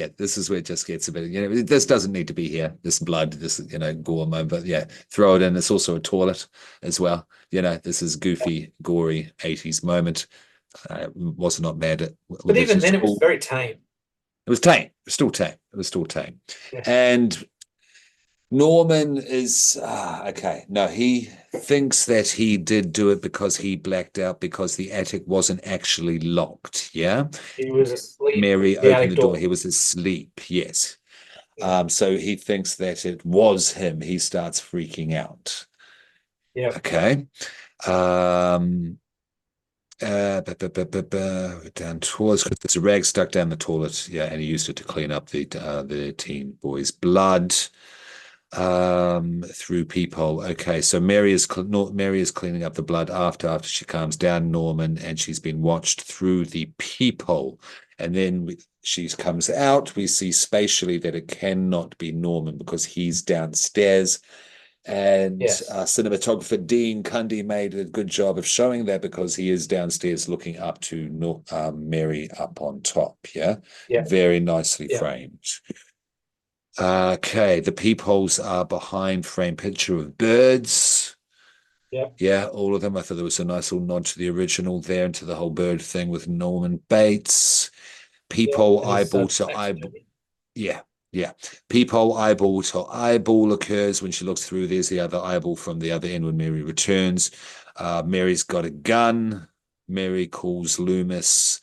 where it just gets a bit, this doesn't need to be here. This blood, this, gore moment, but yeah, throw it in. It's also a toilet as well. This is goofy, gory 80s moment. Was not mad at But which even is then, it was cool. very tame. It was tame. It was still tame. It was still tame. Yeah. And Norman is okay. No, he thinks that he did do it because he blacked out because the attic wasn't actually locked. Yeah. He was asleep. Mary The opened attic the door. door. He was asleep. Yes. Yeah. So he thinks that it was him. He starts freaking out. Yeah. Okay. Um, down towards there's a rag stuck down the toilet. Yeah, and he used it to clean up the teen boy's blood through peephole. Okay, so Mary is cleaning up the blood after she calms down Norman, and she's been watched through the peephole. And then she comes out. We see spatially that it cannot be Norman because he's downstairs. And Yes. cinematographer Dean Cundy made a good job of showing that because he is downstairs looking up to Mary up on top. Yeah, Yeah. very nicely Yeah. framed. Okay, the peepholes are behind frame picture of birds. Yeah. Yeah, all of them. I thought there was a nice little nod to the original there and to the whole bird thing with Norman Bates. Yeah. Peephole And his eyeball to taxi eyeball. journey. Yeah, yeah. Peephole eyeball to eyeball occurs when she looks through. There's the other eyeball from the other end when Mary returns. Mary's got a gun. Mary calls Loomis,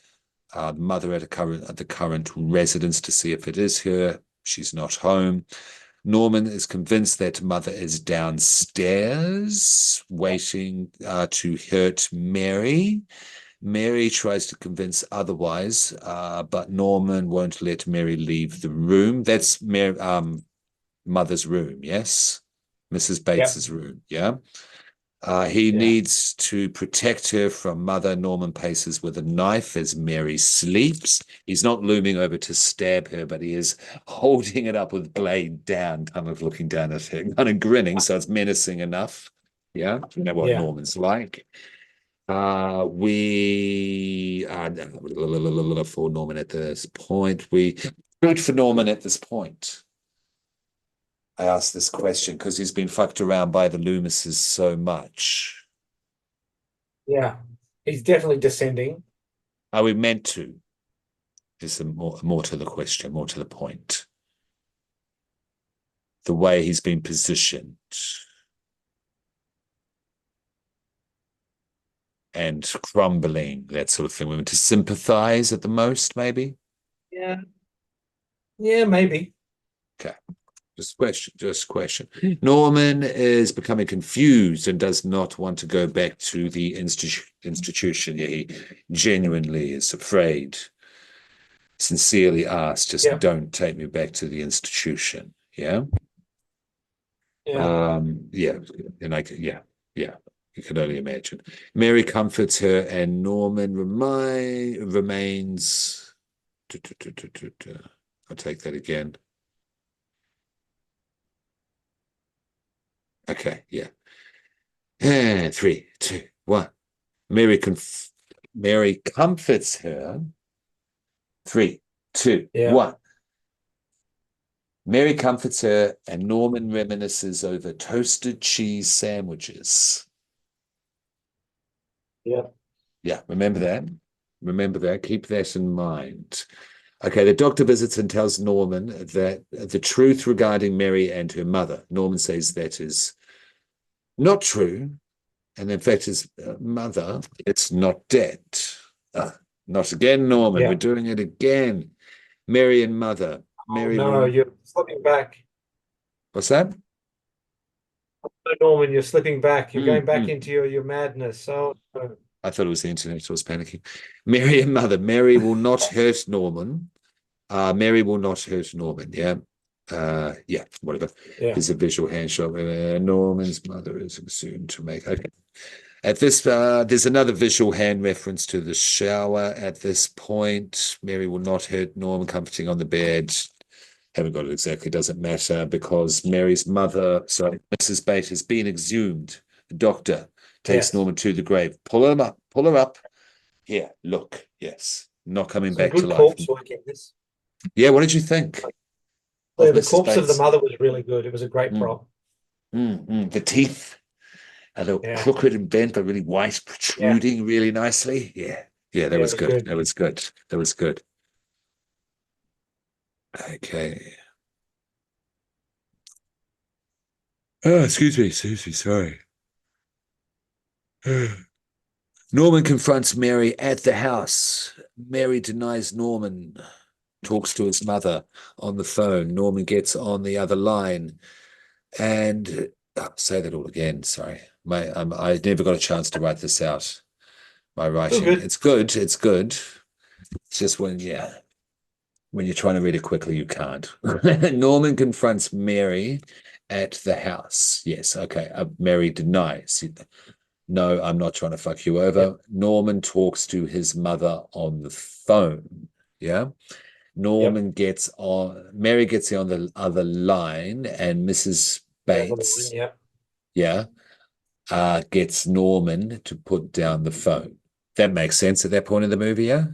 mother at the current residence to see if it is her. She's not home. Norman is convinced that mother is downstairs waiting to hurt Mary. Mary tries to convince otherwise, but Norman won't let Mary leave the room. That's mother's room, yes? Mrs. Yeah. Bates's room, yeah? He Yeah. needs to protect her from mother. Norman paces with a knife as Mary sleeps. He's not looming over to stab her, but he is holding it up with blade down, kind of looking down at her, kind of grinning, so it's menacing enough. Yeah, you know what Yeah. Norman's like. We for Norman at this point. We root for Norman at this point. I asked this question because he's been fucked around by the Loomises so much. Yeah. He's definitely descending. Are we meant to? Is the more to the question, more to the point. The way he's been positioned and crumbling, that sort of thing. We're meant to sympathize at the most, maybe. Yeah. Yeah, maybe. Okay. Just question. Norman is becoming confused and does not want to go back to the institution. Yeah, he genuinely is afraid. Sincerely asks, just Yeah. don't take me back to the institution. Yeah. Yeah. Yeah, and yeah, you can only imagine. Mary comforts her, and Norman remains. I'll take that again. Okay, yeah. And 3, 2, 1. Mary Mary comforts her. 3, 2, Yeah. 1. Mary comforts her, and Norman reminisces over toasted cheese sandwiches. Yeah. Yeah, remember that. Remember that. Keep that in mind. Okay, the doctor visits and tells Norman that the truth regarding Mary and her mother. Norman says that is not true. And in fact, his mother, it's not dead. Not again, Norman. We're Yeah. doing it again. Mary and mother. Oh Mary no, will. you're slipping back. What's that? No, Norman, you're slipping back. You're going back Mm. into your madness. Oh, no. I thought it was the internet. So I was panicking. Mary and mother. Mary will not hurt Norman. Mary will not hurt Norman. Yeah. Yeah, whatever. Yeah. There's a visual handshot where Norman's mother is assumed to make. Okay. At this, there's another visual hand reference to the shower at this point. Mary will not hurt Norman, comforting on the bed. Haven't got it exactly, doesn't matter, because Mary's mother, sorry, Mrs. Bates, has been exhumed. The doctor takes Yes. Norman to the grave. Pull him up, pull her up. Here, look, yes, not coming Some back to good life. corpse work in this. Yeah, what did you think of The Mrs. corpse of the Bates? mother was really good. It was a great Mm, prop. The teeth. A little Yeah. crooked and bent, but really white, Yeah. protruding really nicely. Yeah. Yeah, that Yeah, it was was good. good. That was good. That was good. Okay. Oh, excuse me, sorry. Norman confronts Mary at the house. Mary denies Norman, talks to his mother on the phone. Norman gets on the other line and I'll say that all again. Sorry. I never got a chance to write this out. My Still writing, good. it's good. It's good. It's just when you're trying to read it quickly, you can't. Norman confronts Mary at the house. Yes, okay. Mary denies. No, I'm not trying to fuck you Yeah. over. Norman talks to his mother on the phone. Yeah. Yep. Norman gets on, Mary gets on the other line, and Mrs. The other line. Bates, Yep. yeah, gets Norman to put down the phone. That makes sense at that point in the movie, yeah?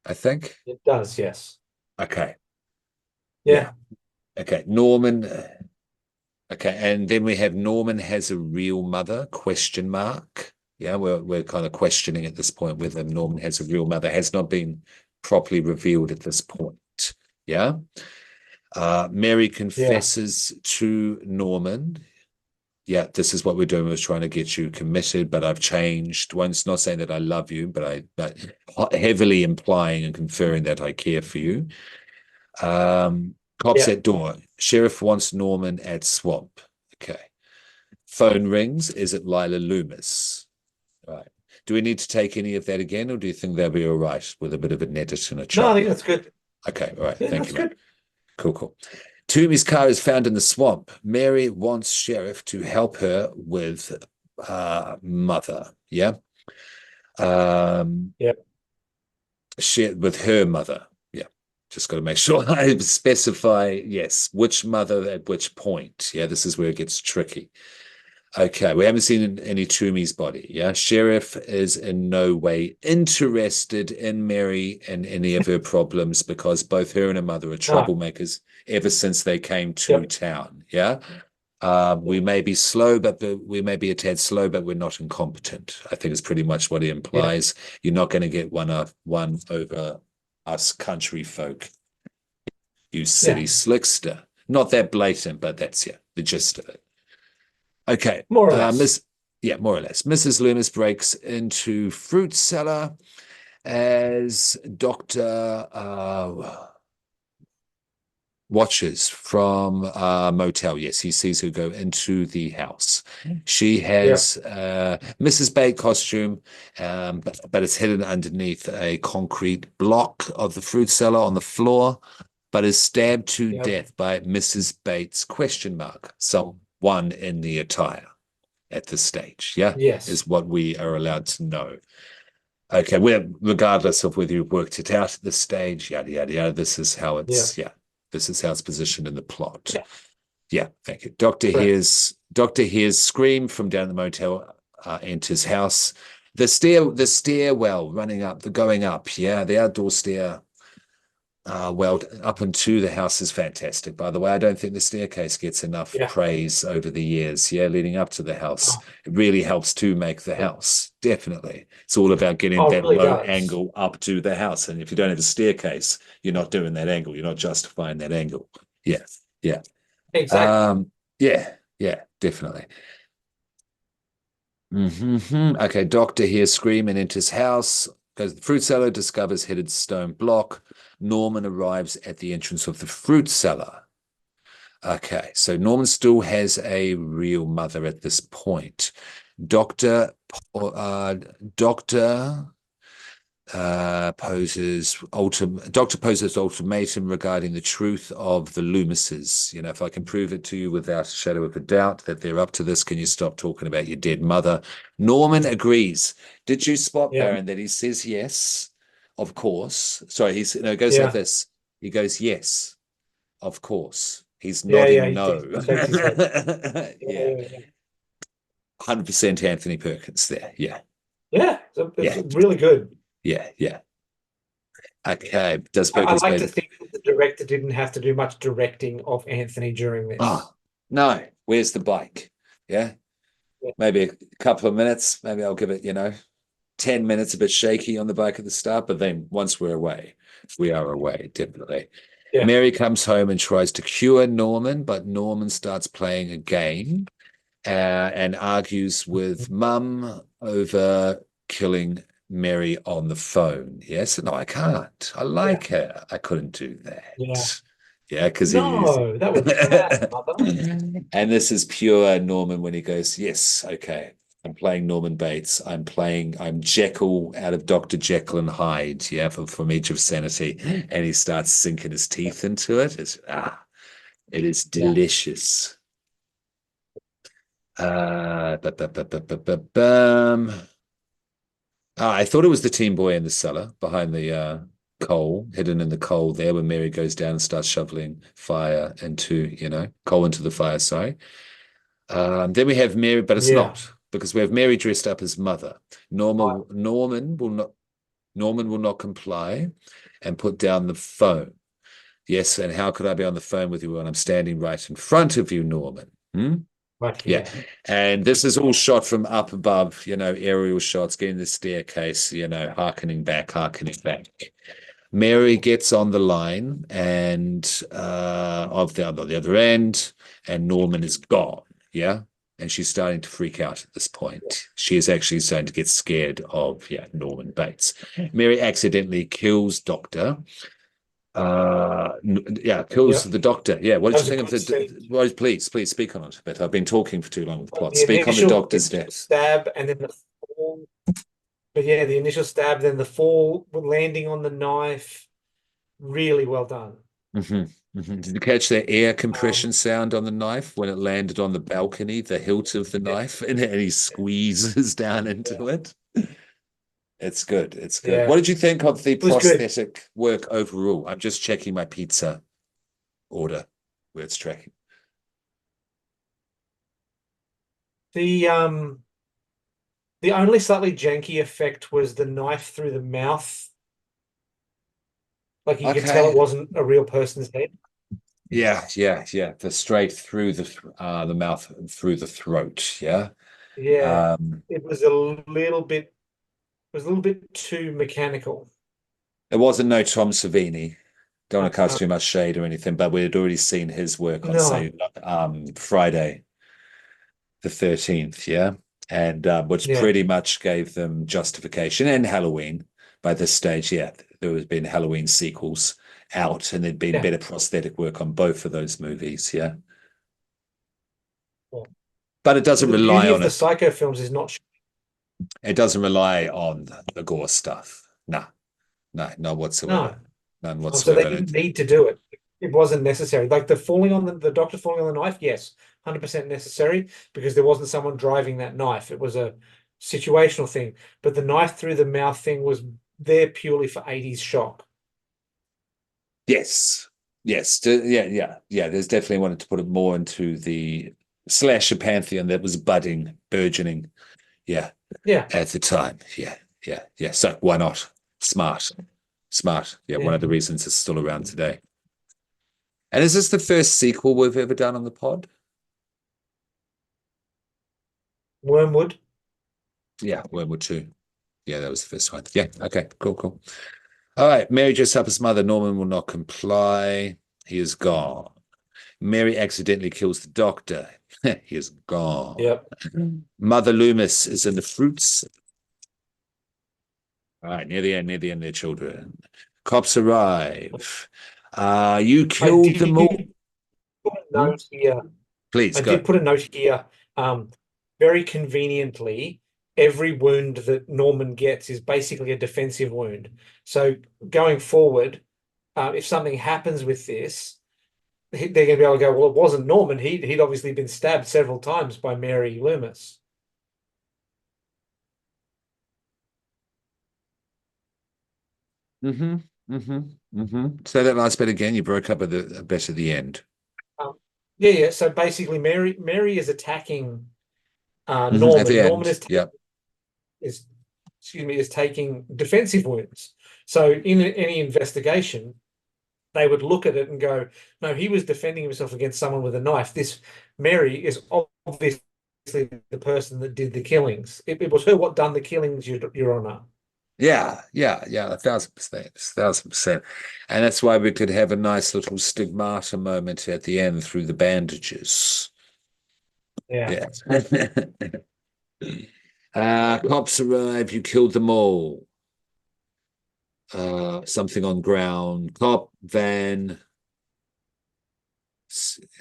I think. It does. Yes. Okay. Yeah. Yeah. Okay. Norman. Okay. And then we have Norman has a real mother, question mark. Yeah, we're kind of questioning at this point whether Norman has a real mother. Has not been properly revealed at this point. Yeah. Mary Yeah. confesses to Norman. Yeah, this is what we're doing. We're trying to get you committed, but I've changed. One's not saying that I love you, but heavily implying and conferring that I care for you. Cops Yeah. at door. Sheriff wants Norman at swamp. Okay. Phone rings. Is it Lila Loomis? Right. Do we need to take any of that again, or do you think they'll be all right with a bit of an edit and a No, I chop? think that's good. Okay, all right. Yeah, Thank that's you, mate. good. Cool, cool. Toomey's car is found in the swamp. Mary wants Sheriff to help her with mother. Yeah. Um, Yeah. with her mother. Yeah. Just got to make sure I specify, yes, which mother at which point. Yeah, this is where it gets tricky. Okay, we haven't seen any Toomey's body. Yeah, Sheriff is in no way interested in Mary and any of her problems because both her and her mother are No. troublemakers ever since they came to Yep. town. Yeah, we Yep. may be slow, but we may be a tad slow, but we're not incompetent. I think is pretty much what he Yeah. implies. You're not going to get one over us country folk, you Yeah. city slickster. Not that blatant, but that's the gist of it. Okay, More or less. more or less. Mrs. Loomis breaks into fruit cellar as Doctor watches from motel. Yes, he sees her go into the house. She Yeah. has Mrs. Bates costume, but it's hidden underneath a concrete block of the fruit cellar on the floor, but is stabbed to Yep. death by Mrs. Bates question mark, someone in the attire at this stage. Yeah, Yes. is what we are allowed to know. Okay, we're regardless of whether you worked it out at this stage, yada yada yada. This is how Yeah. it's positioned in the plot. Yeah. Yeah, thank you. Correct. Doctor hears scream from down the motel, enters house. The stairwell running up, the going up, yeah, the outdoor stair well, up into the house is fantastic. By the way, I don't think the staircase gets enough Yeah. praise over the years. Yeah, leading up to the house, Oh, it really helps to make the yeah. house. Definitely, it's all about getting Oh, it that really low does. angle up to the house. And if you don't have a staircase, you're not doing that angle. You're not justifying that angle. Yeah, yeah, Exactly. yeah, yeah, definitely. Okay, doctor hears scream and enters house. Goes to the fruit cellar, discovers hidden stone block. Norman arrives at the entrance of the fruit cellar. Okay, so Norman still has a real mother at this point. Doctor, Doctor Doctor poses ultimatum regarding the truth of the Loomises. You know, if I can prove it to you without a shadow of a doubt that they're up to this, can you stop talking about your dead mother? Norman agrees. Did you spot, Yeah. Baron, that he says yes, of course? Sorry, it goes like Yeah. this. He goes, yes, of course. He's Yeah. Yeah. nodding no. He shakes his head. Yeah. Yeah, Yeah. Yeah. 100% Anthony Perkins there. Yeah, Yeah. It's yeah, really good. yeah, yeah. Okay, does I Perkins like play to think that the director didn't have to do much directing of Anthony during Oh, this. no, where's the bike? Yeah, Yeah. maybe a couple of minutes. Maybe I'll give it, 10 minutes a bit shaky on the bike at the start, but then once we're away, we are away, definitely. Yeah. Mary comes home and tries to cure Norman, but Norman starts playing a game and argues with Mum over killing Mary on the phone. Yes, no, I can't. I Yeah. like her. I couldn't do Yeah. that. Yeah, because he is. No, that was bad, mother. And this is pure Norman when he goes, yes, okay. I'm playing Norman Bates. I'm Jekyll out of Dr. Jekyll and Hyde, yeah, from Age of Sanity. And he starts sinking his teeth into it. It is Yeah. delicious. Uh, bu- bu- bu- bu- bu- bu- bum. I thought it was the teen boy in the cellar behind the coal, hidden in the coal there when Mary goes down and starts shoveling fire into, coal into the fire, sorry. Then we have Mary, but it's Yeah. not because we have Mary dressed up as mother. Right. Norman will not comply and put down the phone. Yes, and how could I be on the phone with you when I'm standing right in front of you, Norman? Hmm? Right. Yeah. Yeah. And this is all shot from up above, aerial shots, getting the staircase, harkening back, harkening back. Mary gets on the line and of the other end, and Norman is gone. Yeah. And she's starting to freak out at this point. She is actually starting to get scared of, Norman Bates. Mary accidentally kills Doctor. Kills Yeah. the Doctor. Yeah. What That did you was a think of good scene. the? Well, please speak on it. But I've been talking for too long with the plot. The Speak on the Doctor's initial death. stab and then the fall. But yeah, the initial stab, then the fall, landing on the knife. Really well done. Did you catch that air compression Um, sound on the knife when it landed on the balcony, the hilt of the yeah, knife, and he squeezes down yeah, into it? It's good. It's good. What yeah. did you think of the It was good. prosthetic work overall? I'm just checking my pizza order where it's tracking. The um the only slightly janky effect was the knife through the mouth. Like you could tell it Okay. wasn't a real person's head. Yeah. The straight through the mouth through the throat. Yeah. Yeah. Um, It was a little bit it was a little bit too mechanical. it wasn't no Tom Savini. Don't want to cast Uh, too much shade or anything, but we had already seen his work on, no. say, Friday the 13th, yeah, and which Yeah. pretty much gave them justification. And Halloween by this stage, yeah, there has been Halloween sequels out, and there'd been Yeah. better prosthetic work on both of those movies, yeah. Yeah. But it doesn't The rely beauty on of the it. Psycho films is not. It doesn't rely on the gore stuff. Nah, no, not No. whatsoever. None So they whatsoever. didn't need to do it. It wasn't necessary. Like the doctor falling on the knife, yes, 100% necessary because there wasn't someone driving that knife. It was a situational thing. But the knife through the mouth thing was there purely for 80s shock. Yes. Yes. Yeah. There's definitely wanted to put it more into the slasher pantheon that was budding, burgeoning. Yeah. Yeah. At the time. Yeah. So why not? Smart. Smart. Yeah. One Yeah. of the reasons it's still around today. And is this the first sequel we've ever done on the pod? Wormwood. Yeah. Wormwood 2. Yeah, that was the first one. Yeah. Okay. Cool. All right. Mary dressed up as mother. Norman will not comply. He is gone. Mary accidentally kills the doctor. He is gone. Yep. Mother Loomis is in the fruits. All right, near the end, their children. Cops arrive. You I killed them all. did put a Hmm? note here. Please I go. did put a note here. Um, Very conveniently, every wound that Norman gets is basically a defensive wound. So going forward, if something happens with this, they're going to be able to go, well, it wasn't Norman. He'd obviously been stabbed several times by Mary Loomis. Mm-hmm. Say that last bit again. You broke up a bit at the end. Um, yeah. So basically, Mary is attacking At the Norman. Norman end. Yep. is excuse me is taking defensive wounds. So in any investigation, they would look at it and go, no, he was defending himself against someone with a knife. This Mary is obviously the person that did the killings. It was her what done the killings, Your Honor. Yeah, 1,000%. And that's why we could have a nice little stigmata moment at the end through the bandages. Yeah. Yeah. Cops arrive, you killed them all. Something on ground. Cop, van.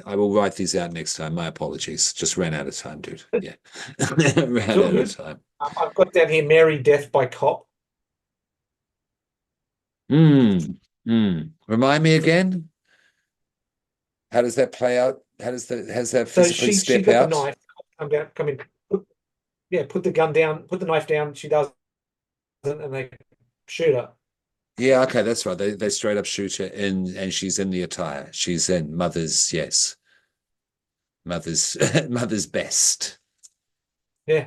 I will write these out next time. My apologies. Just ran out of time, dude. Yeah. It's Ran all out of good. time. I've got down here Mary death by cop. Hmm. Remind me again. How does that play out? Has that So physically she step got the out? knife, come in, yeah, put the gun down, put the knife down. She does and they shoot her. Yeah, okay, that's right. They straight up shoot her in, and she's in the attire. She's in mother's, yes, mother's mother's best. Yeah,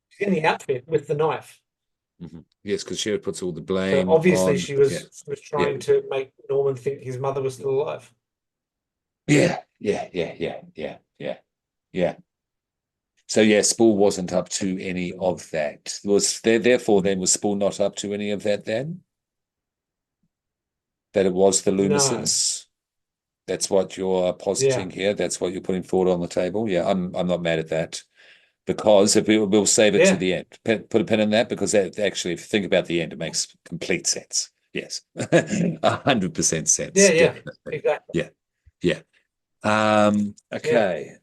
she's in the outfit with the knife. Yes, because she puts all the So blame obviously on. she Yeah, was yeah, trying to make Norman think his mother was still alive. yeah. So yeah, Spool wasn't up to any of that. Was there therefore then was Spool not up to any of that then? That it was the No. Loomises? That's what you're Yeah. positing here. That's what you're putting forward on the table. Yeah, I'm not mad at that. Because if we'll save it to Yeah. the end. Put a pin in that because that actually, if you think about the end, it makes complete sense. Yes. 100% sense. Yeah. Yeah. Definitely. Exactly. Yeah. Yeah. Yeah. Okay.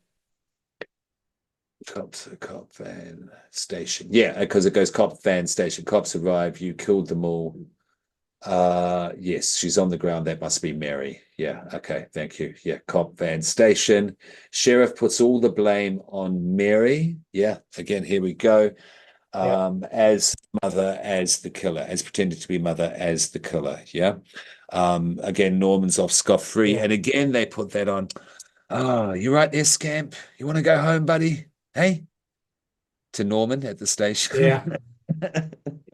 Cop van station. Yeah, because it goes cop van station. Cops arrive. You killed them all. Yes, she's on the ground. That must be Mary. Yeah, okay, thank you. Yeah, cop van station. Sheriff puts all the blame on Mary. Yeah, again, here we go. Yeah. As mother, as the killer, as pretended to be mother, as the killer. Yeah. Again, Norman's off scot-free. Yeah. And again, they put that on. Oh, you right there, scamp? You want to go home, buddy? Hey? To Norman at the Yeah. station.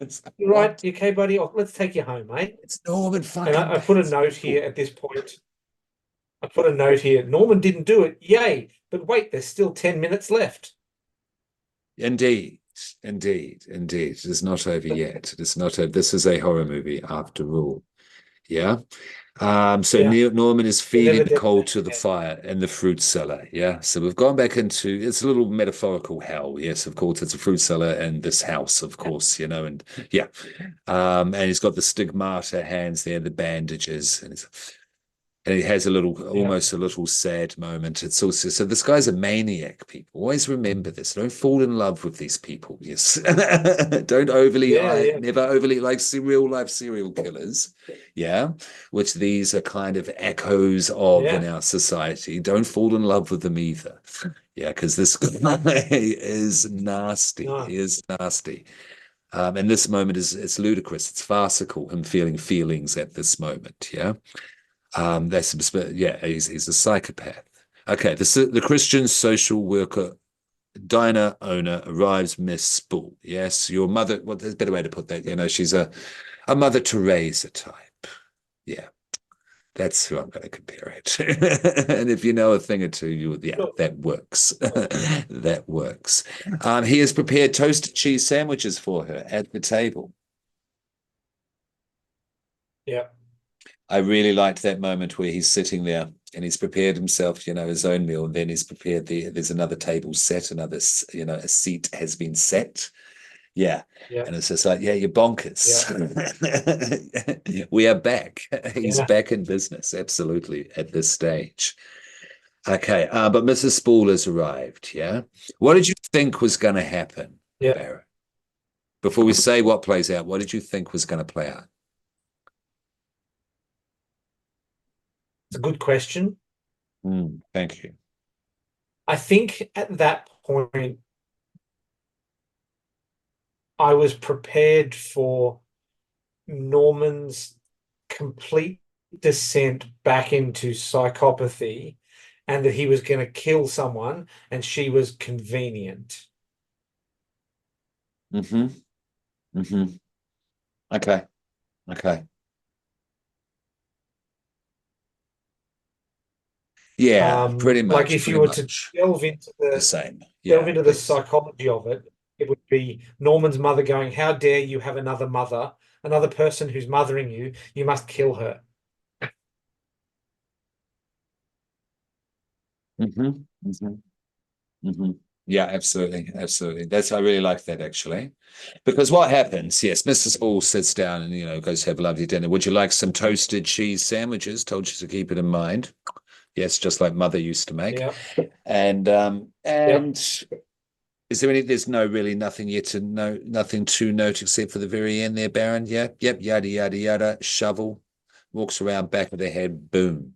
It's like, You're right. what? You okay, buddy? Oh, let's take you home, mate. It's Norman And fucking I put a Bates. note here at this point. I put a note here. Norman didn't do it. Yay. But wait, there's still 10 minutes left. Indeed, indeed. It is not over yet. It is not over. This is a horror movie after all. Yeah. So Yeah. Norman is You're feeding never the dead. coal to the fire in the fruit cellar. Yeah. So we've gone back into it's a little metaphorical hell. Yes, of course, it's a fruit cellar and this house, of course, and yeah. And he's got the stigmata hands there, the bandages, and he has Yeah. almost a little sad moment. It's also so this guy's a maniac. People always remember this. Don't fall in love with these people. Yes, don't overly. Yeah. I Yeah. never overly like real life serial killers. Yeah, which these are kind of echoes of in Yeah. our society. Don't fall in love with them either. Yeah, because this guy is nasty. No. He is nasty. And this moment is it's ludicrous. It's farcical. Him feeling feelings at this moment. Yeah. He's a psychopath. Okay, the Christian social worker diner owner arrives, Miss Spool. Yes, your mother. Well, there's a better way to put that. She's a Mother Teresa type. Yeah, that's who I'm going to compare it to. And if you know a thing or two, Sure. that works. That works. He has prepared toasted cheese sandwiches for her at the table. Yeah. I really liked that moment where he's sitting there and he's prepared himself, his own meal. And then he's prepared there's another table set, a seat has been set. Yeah. Yeah. And it's just like, yeah, you're bonkers. Yeah. We are back. He's Yeah. back in business. Absolutely. At this stage. Okay. But Mrs. Spool has arrived. Yeah. What did you think was going to happen, Yeah. Barrett? Before we say what plays out, what did you think was going to play out? It's a good question. Thank you. I think at that point, I was prepared for Norman's complete descent back into psychopathy and that he was going to kill someone and she was convenient. Mm-hmm. Mm-hmm. Okay. Okay. Yeah, pretty Like much, if you pretty were to much delve into the the same. delve Yeah, into the please. psychology of it, it would be Norman's mother going, "How dare you have another mother, another person who's mothering you? You must kill her." Mm-hmm. Mm-hmm. Mm-hmm. Yeah, absolutely. Absolutely. I really like that actually. Because what happens, yes, Mrs. Ball sits down and, goes to have a lovely dinner. Would you like some toasted cheese sandwiches? Told you to keep it in mind. Yes, just like mother used to make. Yeah, And yeah, is there there's really nothing yet to know, nothing to note except for the very end there, Baron. Yeah, yep, yada, yada, yada, shovel, walks around back of the head, boom.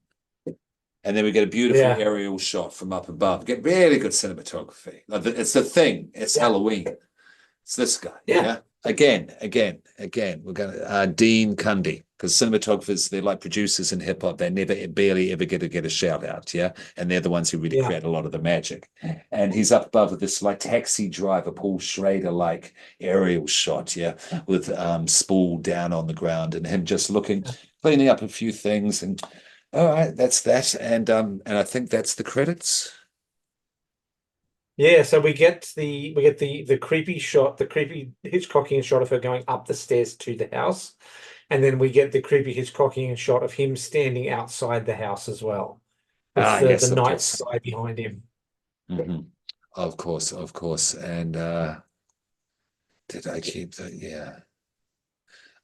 And then we get a beautiful yeah, aerial shot from up above. Get really good cinematography. It's the thing. It's yeah, Halloween. It's this guy. yeah. Yeah. again, we're going to Dean Cundy, because cinematographers, they're like producers in hip hop. They never barely ever get a shout out, yeah, and they're the ones who really Yeah. create a lot of the magic. And he's up above with this like taxi driver Paul Schrader like aerial shot, yeah, with spool down on the ground and him just looking, cleaning up a few things, and all right, that's that, and I think that's the credits. Yeah, so we get the creepy shot, the creepy Hitchcockian shot of her going up the stairs to the house, and then we get the creepy Hitchcockian shot of him standing outside the house as well, with Ah, the yes, of night course. sky behind him. Hmm. Of course. And did I keep that? Yeah.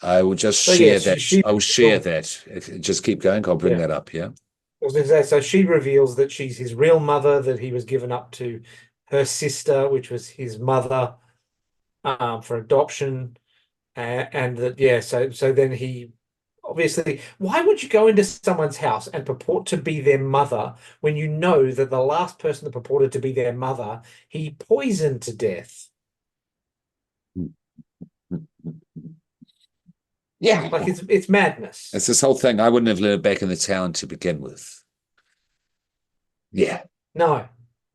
I will just So yeah, share she, that. she I'll share that. Just keep going. I'll bring yeah. that up. Yeah. I was going to say, so she reveals that she's his real mother, that he was given up to her sister, which was his mother, for adoption, and that yeah, so then he obviously, why would you go into someone's house and purport to be their mother when you know that the last person that purported to be their mother he poisoned to death? Yeah. Like it's madness. It's this whole thing. I wouldn't have lived back in the town to begin with. Yeah. No,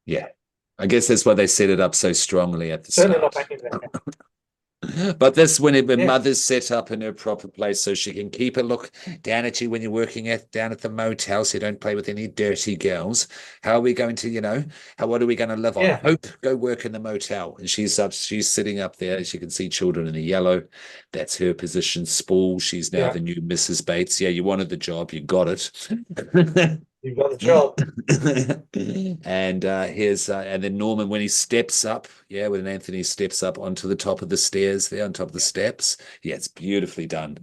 Yeah. I guess that's why they set it up so strongly at the certainly not start. back into that. But this when Yeah, mother's set up in her proper place so she can keep a look down at you when you're working down at the motel so you don't play with any dirty girls. How are we going to, what are we going to live on? yeah, Hope, go work in the motel. And she's sitting up there, as you can see, children in the yellow. That's her position. Spool. She's now yeah. the new Mrs. Bates. Yeah, you wanted the job, you got it. You've got the job. And and then Norman when he steps up, yeah, when Anthony steps up onto the top of the stairs there, on top of the steps. Yeah, it's beautifully done.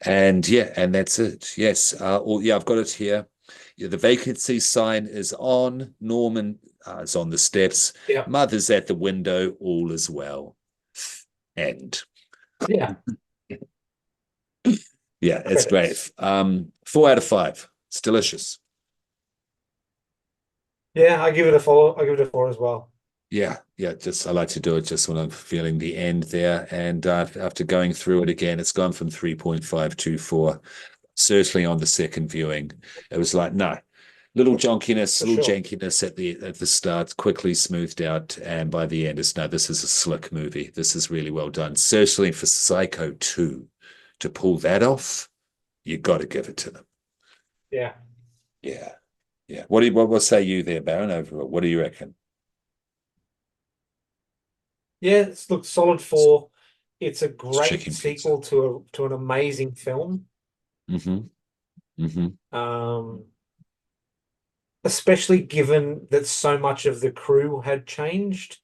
And yeah, and that's it. Yes. Yeah, I've got it here. Yeah, the vacancy sign is on. Norman is on the steps. Yeah, Mother's at the window. All is well. And yeah. yeah, it's Credits. great. 4 out of 5. It's delicious. Yeah, I give it a follow. I give it a four as well. Yeah. Just I like to do it just when I'm feeling the end there, and after going through it again, it's gone from 3.5 to 4. Certainly on the second viewing, it was like no, little jonkiness, For little sure. jankiness at the start, quickly smoothed out, and by the end, it's no. This is a slick movie. This is really well done. Certainly for Psycho 2 to pull that off, you got to give it to them. Yeah. Yeah, yeah. What say you there, Baron? Overall, what do you reckon? Yeah, it's looked solid four. It's a It's great chicken pizza. sequel to an amazing film. Mm-hmm. Mm-hmm. Um, Especially given that so much of the crew had changed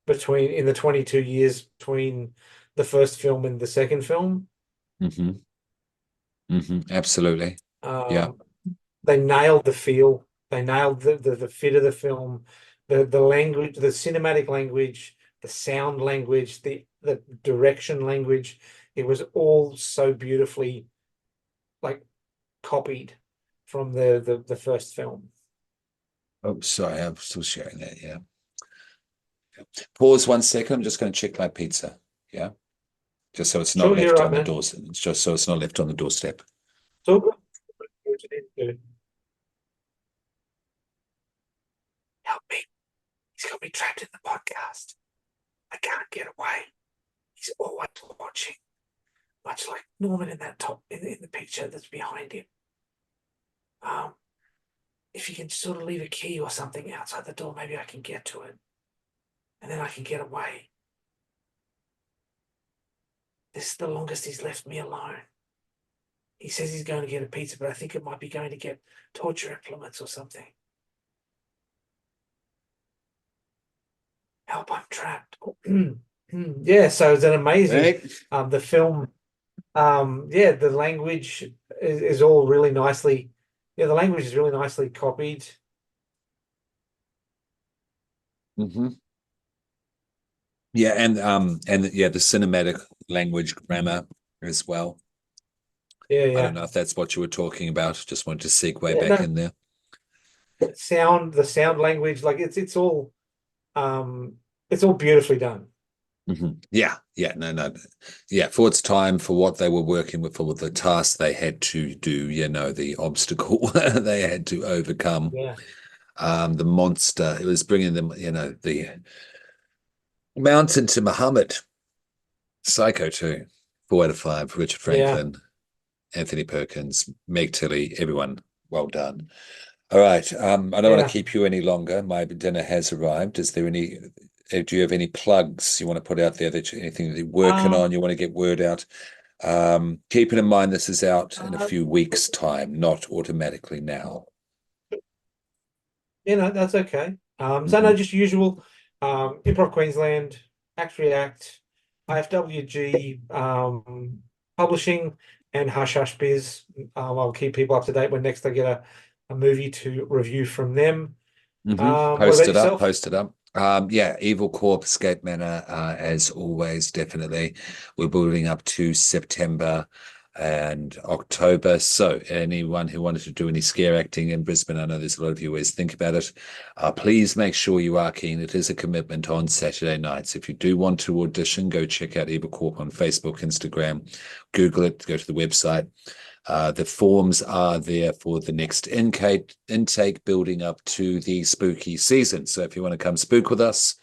between in the 22 years between the first film and the second film. Mm-hmm. Mm-hmm. Absolutely. Yeah. Um, they nailed the feel. They nailed the fit of the film, the language, the cinematic language, the sound language, the direction language. It was all so beautifully like copied from the first film. Oh, sorry, I'm still sharing that. Yeah. Pause 1 second. I'm just going to check my pizza. Yeah. Just so it's not Sure, you're left right, on the man. doorstep. It's just so it's not left on the doorstep. It's all good. Help me. He's got me trapped in the podcast. I can't get away. He's always watching, much like Norman in that top in the picture that's behind him. Um, if you can sort of leave a key or something outside the door, maybe I can get to it, and then I can get away. This is the longest he's left me alone. He says he's going to get a pizza, but I think it might be going to get torture implements or something. Help, I'm trapped. Yeah, so it's an amazing Right? the film. Yeah, the language is all really nicely. Yeah, the language is really nicely copied. Mm-hmm. Yeah, and yeah, the cinematic language grammar as well. Yeah, I don't yeah, know if that's what you were talking about. Just wanted to segue yeah. back No, in there. the sound language, like it's all beautifully done. Yeah, yeah, no. Yeah, for its time, for what they were working with, for the task they had to do, the obstacle they had to overcome, Yeah, the monster. It was bringing them, the mountain to Muhammad. Psycho too. 4 out of 5. Richard yeah. Franklin, Anthony Perkins, Meg Tilly, everyone. Well done. All right. I don't want to Yeah. keep you any longer. My dinner has arrived. Is there any? Do you have any plugs you want to put out there? Anything that you're working on? Um, You want to get word out? Keeping in mind this is out in a uh, few weeks' time, not automatically now. that's okay. So no, Mhm. just usual. Improv Queensland, Act React, IFWG, publishing, and Hush Hush Biz. I'll keep people up to date when next I get a movie to review from them. What Post about it up, yourself? post it up. Yeah, Evil Corp, Escape Manor, as always, definitely. We're building up to September and October. So anyone who wanted to do any scare acting in Brisbane, I know there's a lot of you always think about it. Please make sure you are keen. It is a commitment on Saturday nights. If you do want to audition, go check out Evil Corp on Facebook, Instagram, Google it, go to the website. The forms are there for the next intake building up to the spooky season. So if you want to come spook with us,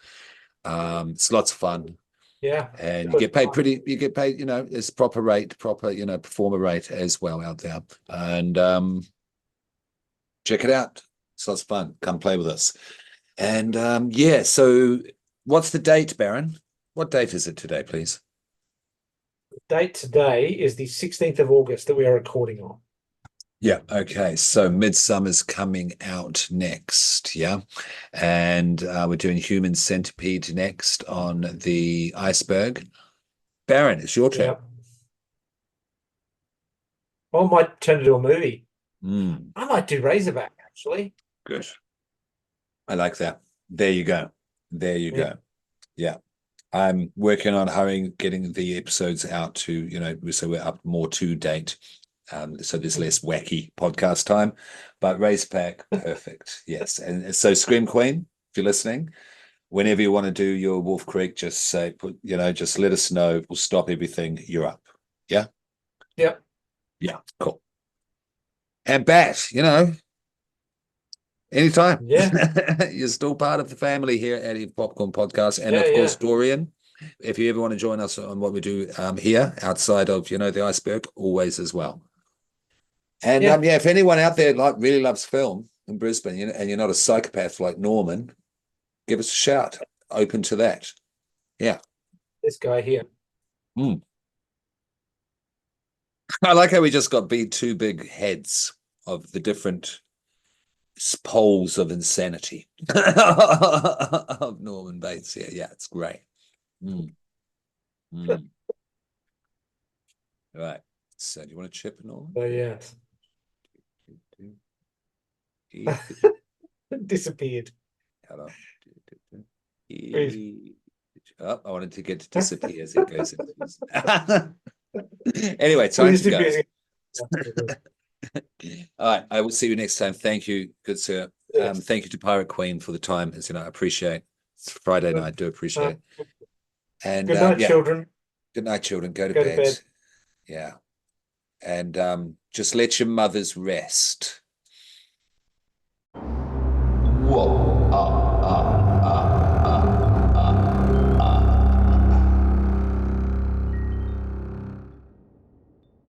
it's lots of fun. Yeah. And Good. you get paid, it's proper rate, proper, performer rate as well out there. And check it out. It's lots of fun. Come play with us. And yeah, so what's the date, Baron? What date is it today, please? Date today is the 16th of August that we are recording on. Yeah. Okay. So Midsummer's coming out next. Yeah. And we're doing Human Centipede next on the Iceberg. Baron, it's your turn. Yeah. I might turn it into a movie. Mm, I might do Razorback, actually. good. I like that. There you go. There you Yeah. go. Yeah. I'm working on hurrying, getting the episodes out to, so we're up more to date. So there's less wacky podcast time. But Razorback, perfect. Yes. And so Scream Queen, if you're listening, whenever you want to do your Wolf Creek, just say, just let us know. We'll stop everything. You're up. Yeah. Yeah. Yeah. Cool. And Bat, anytime. Yeah. You're still part of the family here at the Popcorn Podcast. And Yeah. of course, Yeah. Dorian, if you ever want to join us on what we do here outside of, the iceberg, always as well. And Yeah. yeah, if anyone out there really loves film in Brisbane, and you're not a psychopath like Norman, give us a shout. Open to that. Yeah. This guy here. Mm. I like how we just got two big heads of the different poles of insanity of Norman Bates here. Yeah, it's great. Mm. Mm. All right. So, do you want to chip, Norman? So yeah. Disappeared. Hello. Please. Oh, I wanted to get to disappear as it goes into. Anyway, time Please to go. disappear. All right. I will see you next time. Thank you, good sir. Yes. Thank you to Pirate Queen for the time. As I appreciate. It's Friday night. Do appreciate it. And Good night, yeah, children. good night, children. Go to Go to bed. bed. Yeah. And just let your mothers rest. Whoa.